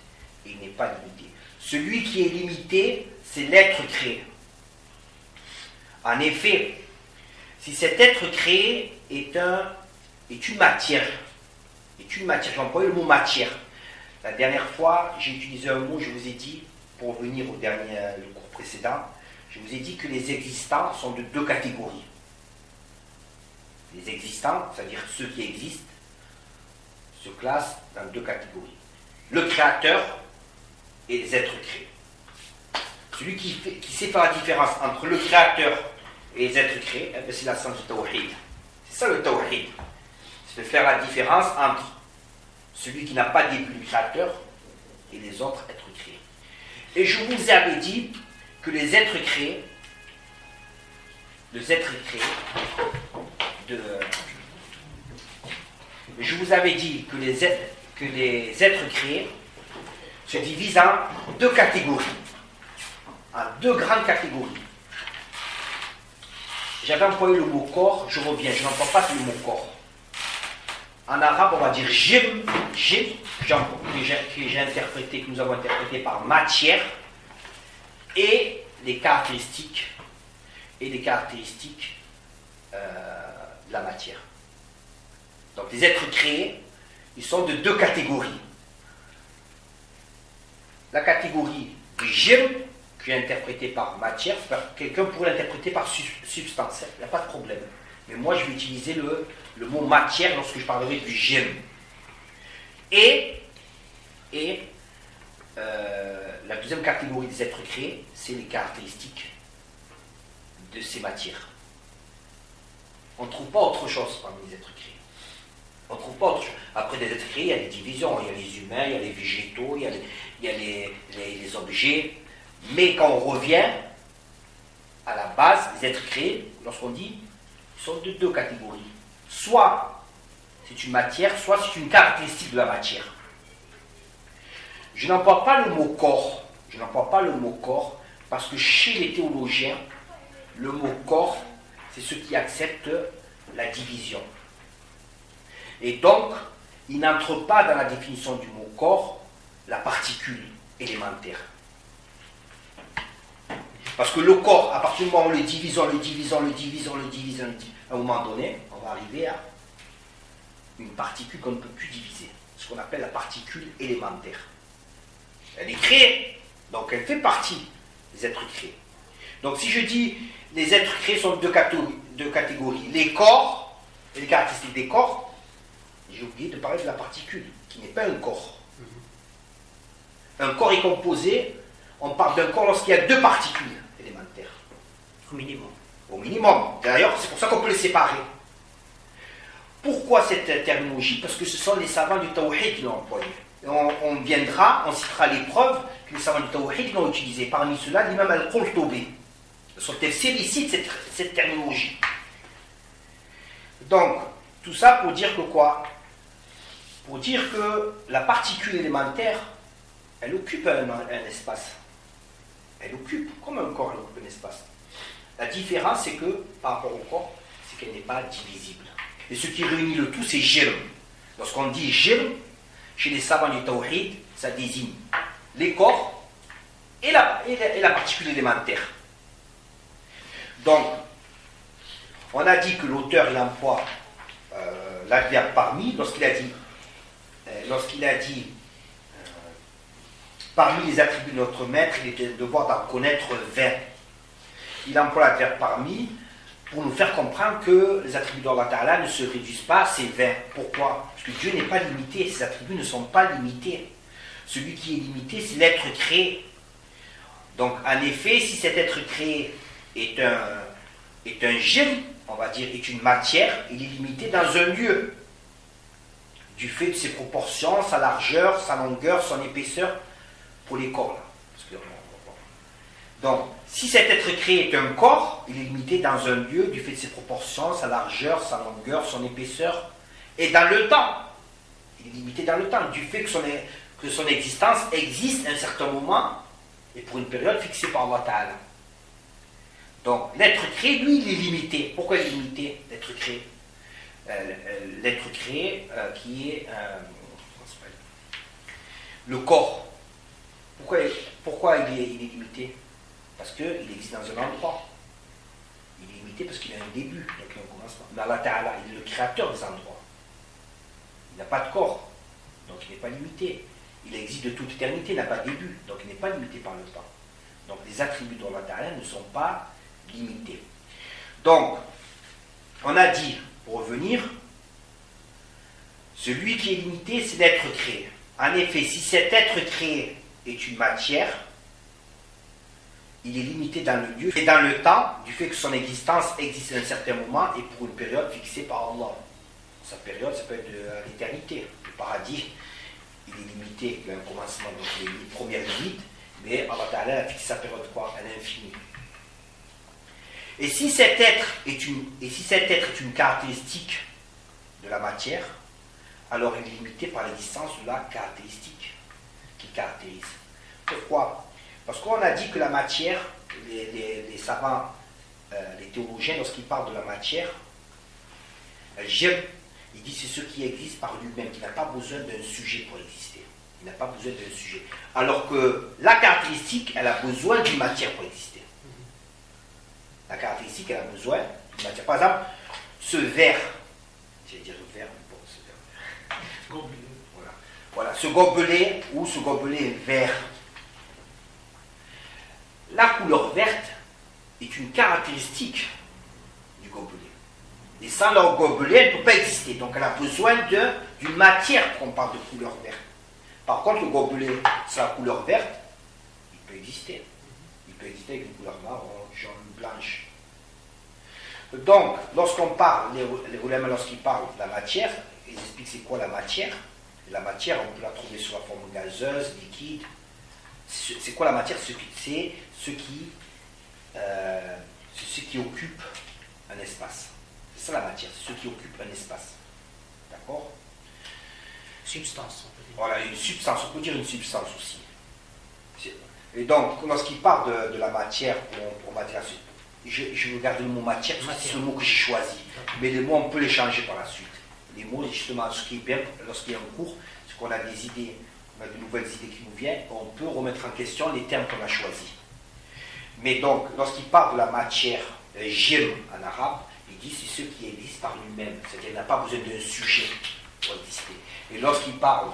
et il n'est pas limité. Celui qui est limité, c'est l'être créé. En effet, si cet être créé est une matière, j'ai employé le mot matière. La dernière fois, j'ai utilisé un mot, je vous ai dit, pour revenir au le cours précédent, je vous ai dit que les existants sont de deux catégories. Les existants, c'est-à-dire ceux qui existent, se classent dans deux catégories. Le créateur et les êtres créés. Celui qui sait faire la différence entre le créateur et les êtres créés, c'est la science du tawhid. C'est ça le tawhid. C'est de faire la différence entre celui qui n'a pas début du créateur et les autres êtres créés. Et je vous avais dit que les êtres créés, je vous avais dit que les êtres créés se divisent en deux catégories, en deux grandes catégories. J'avais employé le mot corps, je reviens, je n'emploie pas le mot corps. En arabe, on va dire jim, que nous avons interprété par matière, et les caractéristiques de la matière. Donc les êtres créés, ils sont de deux catégories. La catégorie du jim, qui est interprétée par matière, quelqu'un pourrait l'interpréter par substance, il n'y a pas de problème. Mais moi, je vais utiliser le mot matière lorsque je parlerai du jim. Et la deuxième catégorie des êtres créés, c'est les caractéristiques de ces matières. On ne trouve pas autre chose parmi les êtres créés. On ne trouve pas autre chose. Après des êtres créés, il y a des divisions. Il y a les humains, il y a les végétaux, il y a les objets. Mais quand on revient à la base, les êtres créés, lorsqu'on dit, ils sont de deux catégories. Soit c'est une matière, soit c'est une caractéristique de la matière. Je n'emploie pas le mot corps. Je n'emploie pas le mot corps parce que chez les théologiens, le mot corps, c'est ceux qui acceptent la division. Et donc, il n'entre pas dans la définition du mot corps la particule élémentaire. Parce que le corps, à partir du moment où on le divise, à un moment donné, on va arriver à une particule qu'on ne peut plus diviser, ce qu'on appelle la particule élémentaire. Elle est créée, donc elle fait partie des êtres créés. Donc si je dis les êtres créés sont de deux catégories, les corps et les caractéristiques des corps, j'ai oublié de parler de la particule, qui n'est pas un corps. Un corps est composé, on parle d'un corps lorsqu'il y a deux particules élémentaires. Au minimum. Au minimum. D'ailleurs, c'est pour ça qu'on peut les séparer. Pourquoi cette terminologie? Parce que ce sont les savants du tawhid qui l'ont employé. On citera les preuves que les savants du tawhid l'ont utilisé. Parmi ceux-là, l'imam al-Qurtubi. Son tafsir cite cette terminologie. Donc, tout ça pour dire que quoi? Pour dire que la particule élémentaire, elle occupe un espace. Elle occupe, comme un corps, elle occupe un espace. La différence, c'est que, par rapport au corps, c'est qu'elle n'est pas divisible. Et ce qui réunit le tout, c'est jim. Lorsqu'on dit jim, chez les savants du tawhid, ça désigne les corps et la particule élémentaire. Donc, on a dit que l'auteur, il emploie l'adverbe parmi, lorsqu'il a dit parmi les attributs de notre maître, il était le devoir d'en connaître 20. Il emploie l'adverbe parmi pour nous faire comprendre que les attributs d'Allah Ta'ala ne se réduisent pas à ces 20. Pourquoi? Parce que Dieu n'est pas limité, ses attributs ne sont pas limités. Celui qui est limité, c'est l'être créé. Donc, en effet, si cet être créé est un jinn, on va dire, est une matière, il est limité dans un lieu, du fait de ses proportions, sa largeur, sa longueur, son épaisseur, pour les corps. Là. Donc, si cet être créé est un corps, il est limité dans un lieu, du fait de ses proportions, sa largeur, sa longueur, son épaisseur, et dans le temps. Il est limité dans le temps, du fait que son existence existe à un certain moment, et pour une période fixée par Allah Ta'ala. Donc, l'être créé, lui, il est limité. Pourquoi il est limité, l'être créé? L'être créé qui est le corps. Pourquoi il est limité? Parce qu'il existe dans un endroit. Il est limité parce qu'il a un début, donc il y a un commencement. Mais Allah Ta'ala, il est le créateur des endroits. Il n'a pas de corps, donc il n'est pas limité. Il existe de toute éternité, il n'a pas de début, donc il n'est pas limité par le temps. Donc les attributs d'Allah Ta'ala ne sont pas limités. Donc, on a dit, pour revenir, celui qui est limité, c'est l'être créé. En effet, si cet être créé est une matière, il est limité dans le lieu et dans le temps, du fait que son existence existe à un certain moment et pour une période fixée par Allah. Sa période, ça peut être à l'éternité. Le paradis, il est limité, il a un commencement, donc il y a une première limite, mais Allah Ta'ala a fixé sa période quoi? À l'infini. Et si cet être est une caractéristique de la matière, alors il est limité par l'existence de la caractéristique qui caractérise. Pourquoi? Parce qu'on a dit que la matière, les savants, les théologiens, lorsqu'ils parlent de la matière, il dit c'est ce qui existe par lui-même, qui n'a pas besoin d'un sujet pour exister. Il n'a pas besoin d'un sujet. Alors que la caractéristique, elle a besoin d'une matière pour exister. La caractéristique, elle a besoin d'une matière. Par exemple, ce verre, j'allais dire verre, mais bon, ce verre. Voilà, ce gobelet ou ce gobelet vert. La couleur verte est une caractéristique du gobelet. Et sans leur gobelet, elle ne peut pas exister. Donc elle a besoin d'une matière pour qu'on parle de couleur verte. Par contre, le gobelet, c'est la couleur verte, il peut exister. Il peut exister avec une couleur marron, jaune, blanche. Donc, lorsqu'on parle, les ulama, lorsqu'ils parlent de la matière, ils expliquent c'est quoi la matière. Et la matière, on peut la trouver sous la forme gazeuse, liquide. C'est quoi la matière? C'est ce qui occupe un espace. C'est ça la matière, c'est ce qui occupe un espace. D'accord? Substance, on peut dire. Voilà, une substance, on peut dire une substance aussi. Et donc, lorsqu'il parle de la matière, on va dire, je veux garder le mot matière, parce que c'est le mot que j'ai choisi. Mais les mots, on peut les changer par la suite. Les mots, justement, ce qui est bien, lorsqu'il y a un cours, c'est qu'on a des idées, on a de nouvelles idées qui nous viennent, on peut remettre en question les termes qu'on a choisis. Mais donc, lorsqu'il parle de la matière, jim en arabe, il dit c'est ce qui existe par lui-même, c'est-à-dire qu'il n'a pas besoin d'un sujet pour exister. Et lorsqu'il parle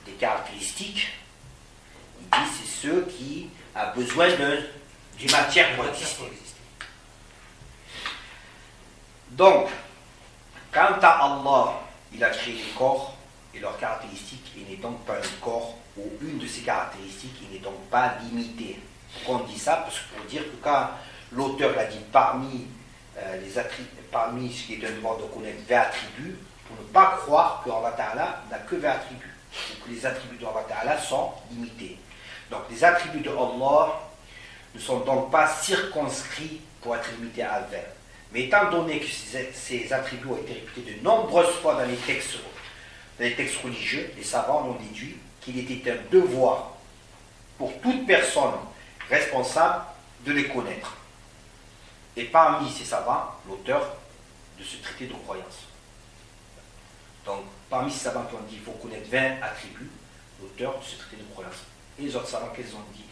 des caractéristiques, il dit c'est ce qui a besoin d'une matière pour exister. Donc, quant à Allah, il a créé les corps et leurs caractéristiques, il n'est donc pas un corps ou une de ses caractéristiques, il n'est donc pas limité. Pourquoi on dit ça? Parce que pour dire que quand l'auteur l'a dit parmi ce qui est un devoir de connaître 20 attributs, pour ne pas croire que Allah Ta'ala n'a que 20 attributs, ou que les attributs de Allah Ta'ala sont limités. Donc les attributs de Allah ne sont donc pas circonscrits pour être limités à 20. Mais étant donné que ces attributs ont été répétés de nombreuses fois dans les textes religieux, les savants ont déduit qu'il était un devoir pour toute personne responsable de les connaître. Et parmi ces savants, l'auteur de ce traité de croyance. Donc, parmi ces savants qui ont dit qu'il faut connaître 20 attributs, l'auteur de ce traité de croyance. Et les autres savants, qu'est-ce qu'ils ont dit?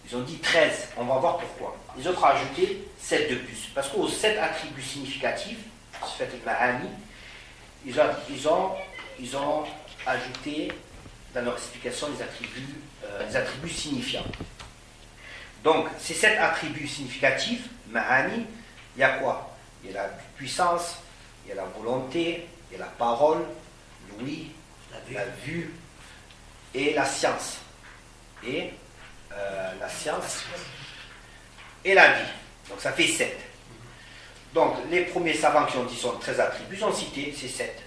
Ils ont dit 13. On va voir pourquoi. Les autres ont ajouté 7 de plus. Parce qu'aux 7 attributs significatifs, ce fait Ma'ani, ils ont ajouté dans leur explication les attributs signifiants. Donc, ces 7 attributs significatifs, Ma'ani, il y a quoi? Il y a la puissance, il y a la volonté, il y a la parole, l'ouïe, la vue et la science. Et la science et la vie. Donc ça fait 7. Donc les premiers savants qui ont dit sont 13 attributs, ils ont cité ces 7.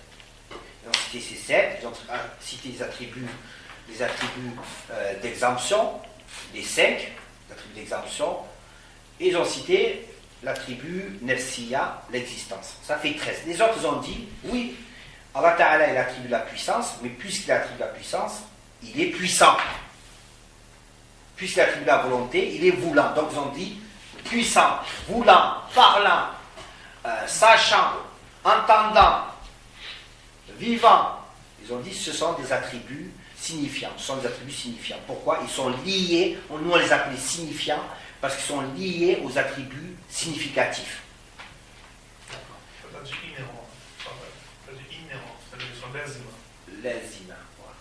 Ils ont cité ces 7, ils ont cité les attributs d'exemption, les 5 attributs d'exemption, et ils ont cité l'attribut nefsiya, l'existence. Ça fait 13. Les autres, ils ont dit, oui, Allah Ta'ala est l'attribut de la puissance, mais puisqu'il attribue la puissance, il est puissant. Puisqu'il attribue la volonté, il est voulant. Donc ils ont dit, puissant, voulant, parlant, sachant, entendant, vivant. Ils ont dit que ce sont des attributs signifiants. Ce sont des attributs signifiants. Pourquoi? Ils sont liés, nous on les appelle signifiants, parce qu'ils sont liés aux attributs significatifs. Ça dit inhérent. Ça dit inhérent. C'est-à-dire qu'ils sont lazima. Lazima, voilà.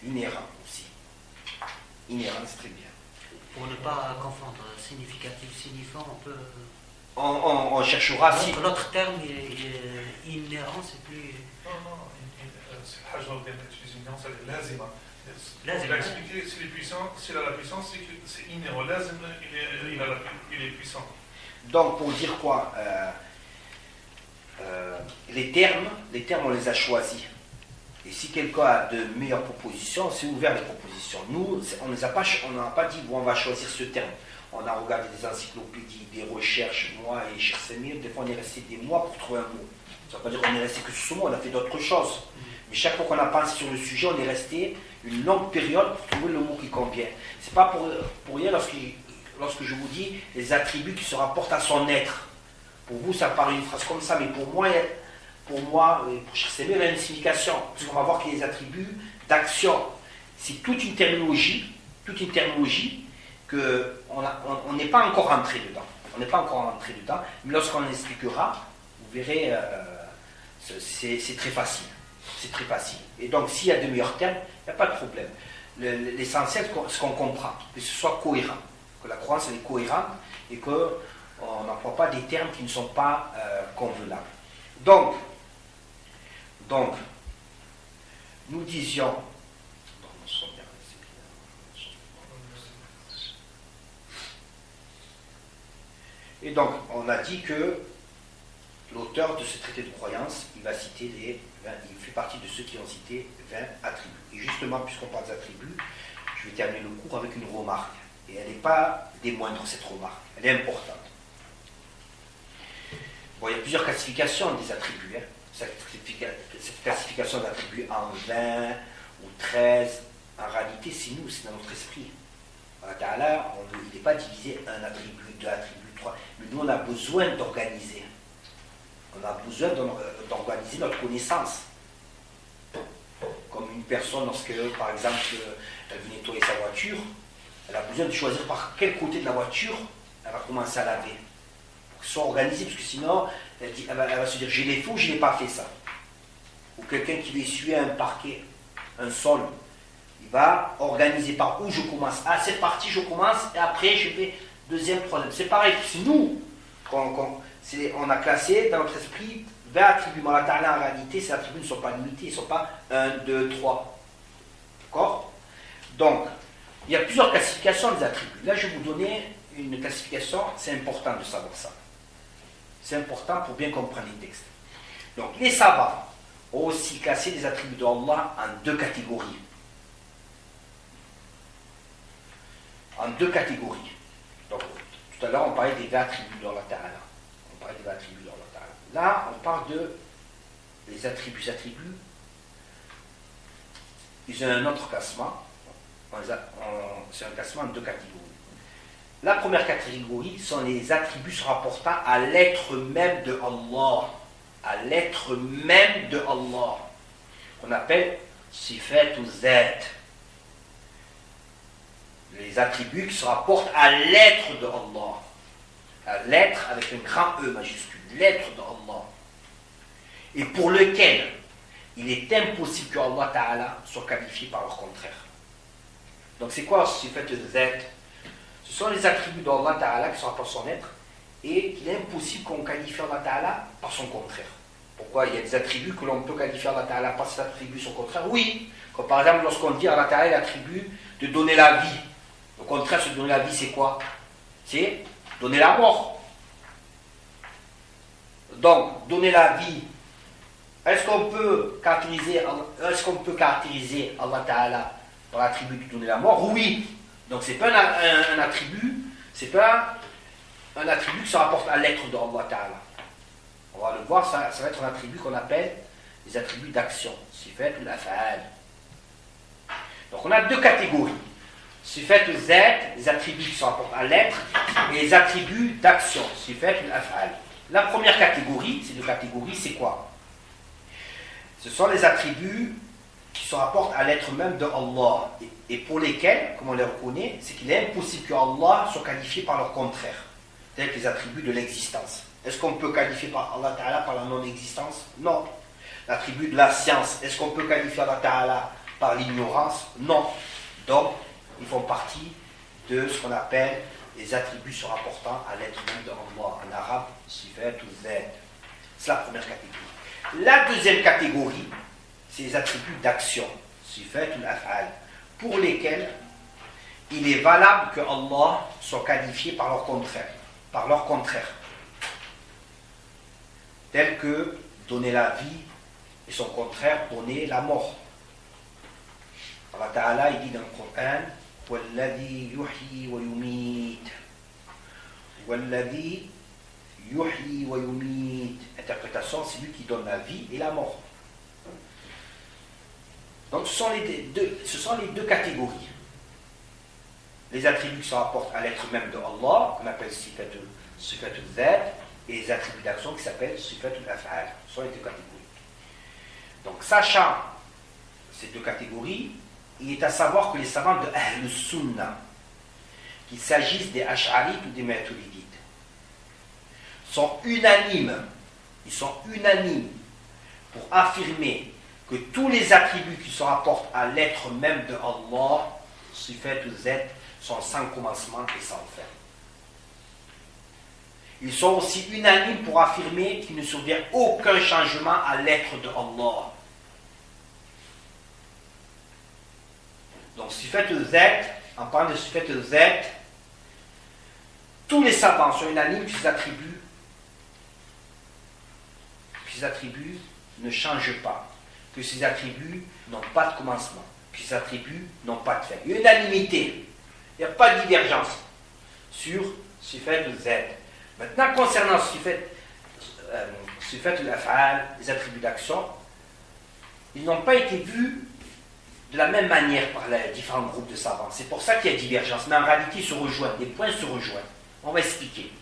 Inhérent aussi. Inhérent, c'est très bien. Pour ne pas confondre significatif, signifiant, on peut. On cherchera si. L'autre terme, il est inhérent, c'est plus. Non, c'est le hajj d'ordine que tu dis, non, c'est lazima. Lazima. Il a expliqué, s'il est puissant, s'il a la puissance, c'est que c'est inhérent. Lazima, il est puissant. Donc, pour dire quoi les termes, on les a choisis. Et si quelqu'un a de meilleures propositions, c'est ouvert les propositions. Nous, on n'a pas dit, bon, on va choisir ce terme. On a regardé des encyclopédies, des recherches, moi et Cheikh Samir, des fois on est resté des mois pour trouver un mot. Ça ne veut pas dire qu'on est resté que sur ce mot, on a fait d'autres choses. Mais chaque fois qu'on a pensé sur le sujet, on est resté une longue période pour trouver le mot qui convient. C'est pas pour rien lorsque je vous dis les attributs qui se rapportent à son être. Pour vous, ça paraît une phrase comme ça, mais pour moi et pour Cheikh Samir, il y a une signification. Parce qu'on va voir qu'il y a des attributs d'action. C'est toute une terminologie qu'on n'est pas encore entré dedans. On n'est pas encore entré dedans, mais lorsqu'on l'expliquera, vous verrez, c'est très facile. C'est très facile. Et donc, s'il y a de meilleurs termes, il n'y a pas de problème. L'essentiel, c'est qu'on comprend, que ce soit cohérent, que la croyance elle est cohérente et qu'on n'emploie pas des termes qui ne sont pas convenables. Donc, nous disions. Et donc, on a dit que l'auteur de ce traité de croyance, il va citer il fait partie de ceux qui ont cité 20 attributs. Et justement, puisqu'on parle d'attributs, je vais terminer le cours avec une remarque. Et elle n'est pas des moindres, cette remarque. Elle est importante. Bon, il y a plusieurs classifications des attributs. Cette classification d'attributs en 20 ou 13, en réalité, c'est nous, c'est dans notre esprit. Allah, il n'est pas divisé un attribut, deux attributs, trois. Mais nous, on a besoin d'organiser. On a besoin d'organiser notre connaissance. Comme une personne, lorsque, par exemple, elle veut nettoyer sa voiture, elle a besoin de choisir par quel côté de la voiture elle va commencer à laver. Pour que ce soit organisé, parce que sinon, elle va se dire, j'ai les faux, je n'ai pas fait ça. Ou quelqu'un qui veut essuyer un parquet, un sol, il va organiser par où je commence. Ah, cette partie, je commence, et après, je fais deuxième, troisième. C'est pareil, c'est nous. On a classé dans notre esprit 20 attributs. Mais Allah Ta'ala, en réalité, ces attributs ne sont pas limités, ils ne sont pas 1, 2, 3. D'accord? Donc, il y a plusieurs classifications des attributs. Là, je vais vous donner une classification, c'est important de savoir ça. C'est important pour bien comprendre les textes. Donc, les savants ont aussi classé les attributs d'Allah en deux catégories. En deux catégories. Donc, tout à l'heure, on parlait des 20 attributs d'Allah Ta'ala. Là, on parle des attributs. Les attributs, ils ont un autre classement. C'est un classement en deux catégories. La première catégorie sont les attributs se rapportant à l'être même de Allah. À l'être même de Allah. Qu'on appelle sifat ou zat. Les attributs qui se rapportent à l'être de Allah. À l'être avec un grand E majuscule. L'être de Allah. Et pour lequel il est impossible que Allah Ta'ala soit qualifié par leur contraire. Donc c'est quoi ce fait de zat? Ce sont les attributs d'Allah Ta'ala qui sont rapportés à son être et qu'il est impossible qu'on qualifie Allah Ta'ala par son contraire. Pourquoi? Il y a des attributs que l'on peut qualifier Allah Ta'ala par cet attribut son contraire. Oui, comme par exemple lorsqu'on dit Allah Ta'ala l'attribut de donner la vie. Le contraire de donner la vie c'est quoi? C'est donner la mort. Donc, donner la vie, est-ce qu'on peut caractériser Allah Ta'ala par l'attribut de donner la mort? Oui. Donc, ce n'est pas un attribut, c'est pas un attribut qui se rapporte à l'être de Allah Ta'ala. On va le voir, ça va être un attribut qu'on appelle les attributs d'action. Sifat ou l'af'al. Donc, on a deux catégories. Sifat al-Zat, les attributs qui sont rapportés à l'être, et les attributs d'action, Sifat al-Af'al. La première catégorie, ces deux catégories, c'est quoi? Ce sont les attributs qui se rapportent à l'être même de Allah, et pour lesquels, comme on les reconnaît, c'est qu'il est impossible que Allah soit qualifié par leur contraire, tels que les attributs de l'existence. Est-ce qu'on peut qualifier par Allah Ta'ala par la non-existence? Non. L'attribut de la science, est-ce qu'on peut qualifier Allah Ta'ala par l'ignorance? Non. Donc, ils font partie de ce qu'on appelle les attributs se rapportant à l'être même de Allah, en arabe, sifat ou zed. C'est la première catégorie. La deuxième catégorie, c'est les attributs d'action, sifat ou af'al, pour lesquels il est valable que Allah soit qualifié par leur contraire, tels que donner la vie et son contraire, donner la mort. Allah Ta'ala, il dit dans le Coran, وَالَّذِي يُحْيِي وَيُمِيتُ وَالَّذِي يُحْيِي وَيُمِيتُ. Interprétation, c'est lui qui donne la vie et la mort. Donc ce sont les deux catégories. Les attributs qui se rapportent à l'être même de Allah, qu'on appelle Sifat al-Zat, et les attributs d'action qui s'appellent Sifat al-Af'al. Ce sont les deux catégories. Donc sachant ces deux catégories, il est à savoir que les savants de Ahl Sunnah, qu'il s'agisse des Ash'arites ou des Maturidites, sont unanimes, pour affirmer que tous les attributs qui se rapportent à l'être même de Allah, Sifat ou Zat, sont sans commencement et sans fin. Ils sont aussi unanimes pour affirmer qu'il ne survient aucun changement à l'être de Allah. Donc, Sifat al-Zat, en parlant de Sifat al-Zat, tous les savants sont unanimes que ces attributs ne changent pas, que ces attributs n'ont pas de commencement, que ces attributs n'ont pas de fin. Il y a unanimité, il n'y a pas de divergence sur Sifat al-Zat. Maintenant, concernant Sifat al-Af'al, les attributs d'action, ils n'ont pas été vus de la même manière par les différents groupes de savants. C'est pour ça qu'il y a divergence. Mais en réalité, ils se rejoignent. Les points se rejoignent. On va expliquer.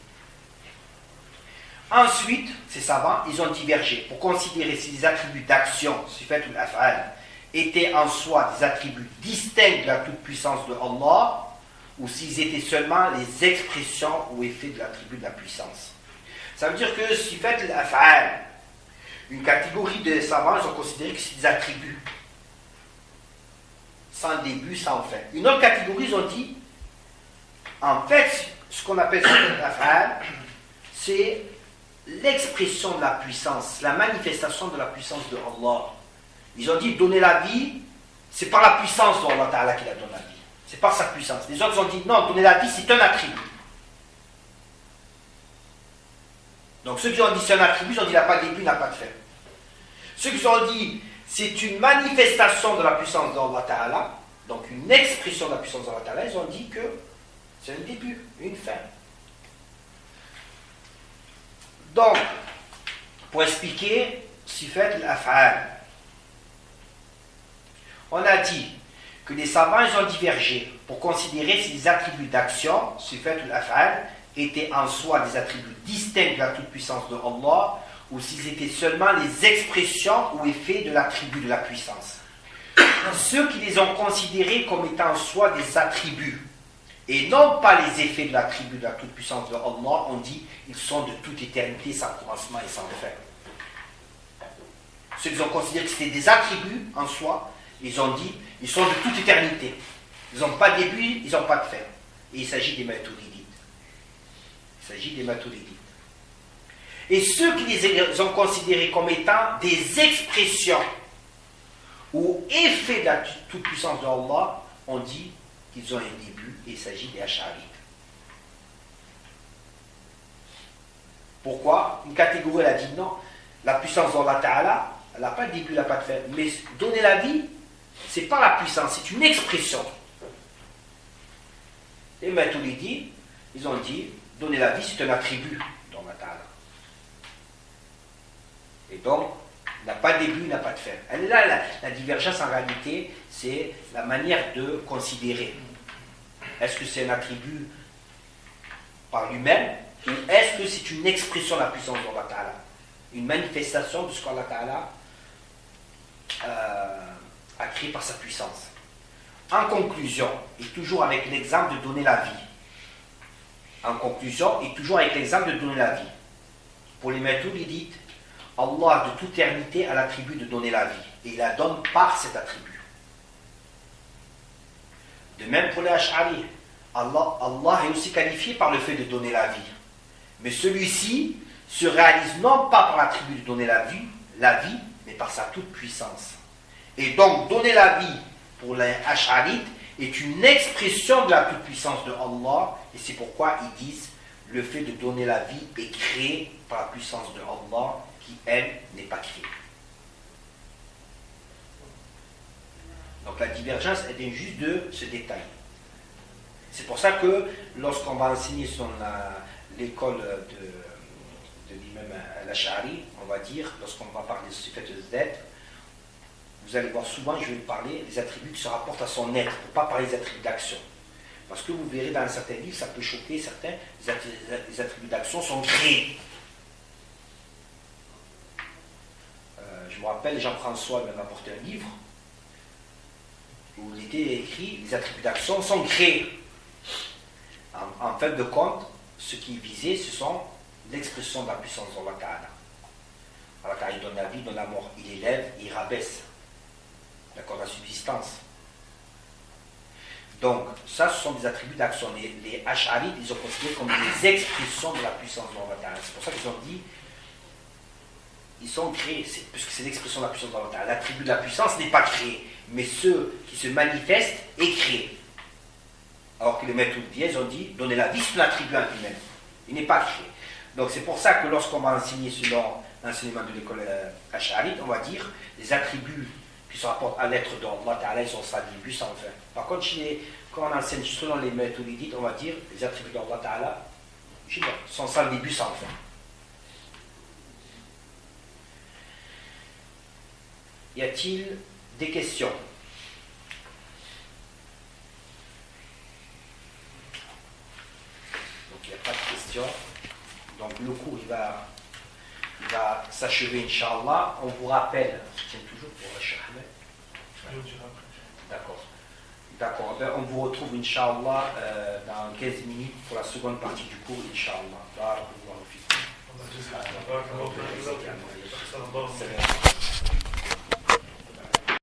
Ensuite, ces savants, ils ont divergé pour considérer si les attributs d'action, sifat ou af'al, étaient en soi des attributs distincts de la toute-puissance de Allah, ou s'ils étaient seulement les expressions ou effets de l'attribut de la puissance. Ça veut dire que sifat ou af'al, une catégorie de savants, ils ont considéré que c'est des attributs sans début, sans fin. Une autre catégorie, ils ont dit, en fait, ce qu'on appelle af'al, c'est l'expression de la puissance, la manifestation de la puissance de Allah. Ils ont dit, donner la vie, c'est par la puissance d'Allah Ta'ala qu'il a donné la vie. C'est par sa puissance. Les autres ont dit, non, donner la vie, c'est un attribut. Donc ceux qui ont dit c'est un attribut, ils ont dit, il n'a pas de début, il n'a pas de fin. Ceux qui ont dit, c'est une manifestation de la puissance d'Allah Ta'ala, donc une expression de la puissance d'Allah Ta'ala, ils ont dit que c'est un début, une fin. Donc, pour expliquer sifat al-af'al, on a dit que les savants ils ont divergé pour considérer si les attributs d'action, sifat al-af'al, étaient en soi des attributs distincts de la toute-puissance de Allah, ou s'ils étaient seulement les expressions ou effets de l'attribut de la puissance. Ceux qui les ont considérés comme étant en soi des attributs, et non pas les effets de l'attribut de la toute-puissance de Allah, on dit ils sont de toute éternité, sans commencement et sans fin. Ceux qui ont considéré que c'était des attributs en soi, ils ont dit ils sont de toute éternité. Ils n'ont pas de début, ils n'ont pas de fin. Et il s'agit des Maturidites. Et ceux qui les ont considérés comme étant des expressions ou effets de la toute-puissance de Allah, on dit qu'ils ont un début et il s'agit des Ash'arites. Pourquoi? Une catégorie elle a dit non, la puissance d'Allah Ta'ala, elle n'a pas de début, elle n'a pas de fin. Mais donner la vie, c'est pas la puissance, c'est une expression. Les Maturidites, ils ont dit, donner la vie, c'est un attribut d'Allah Ta'ala. Et donc, il n'a pas de début, il n'a pas de fin. Elle est là, la divergence en réalité, c'est la manière de considérer. est-ce que c'est un attribut par lui-même ou est-ce que c'est une expression de la puissance d'Allah Ta'ala, une manifestation de ce qu'Allah Ta'ala a créé par sa puissance. En conclusion, et toujours avec l'exemple de donner la vie. En conclusion, et toujours avec l'exemple de donner la vie. Pour les Maturidites, Allah de toute éternité a l'attribut de donner la vie. Et il la donne par cet attribut. De même pour les Ash'ari, Allah est aussi qualifié par le fait de donner la vie. Mais celui-ci se réalise non pas par l'attribut de donner la vie, mais par sa toute puissance. Et donc, donner la vie pour les Ash'arites est une expression de la toute puissance de Allah. Et c'est pourquoi ils disent le fait de donner la vie est créé par la puissance de Allah qui, elle, n'est pas créée. Donc la divergence, elle vient juste de ce détail. C'est pour ça que lorsqu'on va enseigner sur l'école de l'imam al-Ash'ari, on va dire, lorsqu'on va parler de ce fait de Z, vous allez voir souvent, je vais parler des attributs qui se rapportent à son être, pour ne pas parler des attributs d'action. Parce que vous verrez dans certains livres, ça peut choquer certains, les attributs d'action sont créés. Je me rappelle, Jean-François m'a apporté un livre où il était écrit les attributs d'action sont créés. En fin de compte, ce qui est visé, ce sont l'expression de la puissance d'Allah Ta'ala. Allah Ta'ala donne la vie, donne la mort, il élève, il rabaisse. D'accord, la subsistance. Donc, ça, ce sont des attributs d'action. Les Ash'arites, ils ont considéré comme des expressions de la puissance d'Allah Ta'ala. C'est pour ça qu'ils ont dit, ils sont créés, puisque c'est l'expression de la puissance d'Allah Ta'ala. L'attribut de la puissance n'est pas créé, mais ce qui se manifeste est créé. Alors que les maîtres ils ont dit, donner la vie, c'est un attribut en lui-même. Il n'est pas créé. Donc c'est pour ça que lorsqu'on va enseigner selon l'enseignement de l'école Ash'arite, on va dire, les attributs qui se rapportent à l'être d'Allah Ta'ala, ils sont sans début, sans fin. Par contre, quand on enseigne selon les maîtres on va dire, les attributs d'Allah Ta'ala sont sans début, sans fin. Y a-t-il des questions? Donc il n'y a pas de questions. Donc le cours il va s'achever, Inch'Allah. On vous rappelle, je tiens toujours pour le Cheikh Ahmed. D'accord. D'accord. Ben, on vous retrouve, Inch'Allah, dans 15 minutes pour la seconde partie du cours, Inch'Allah.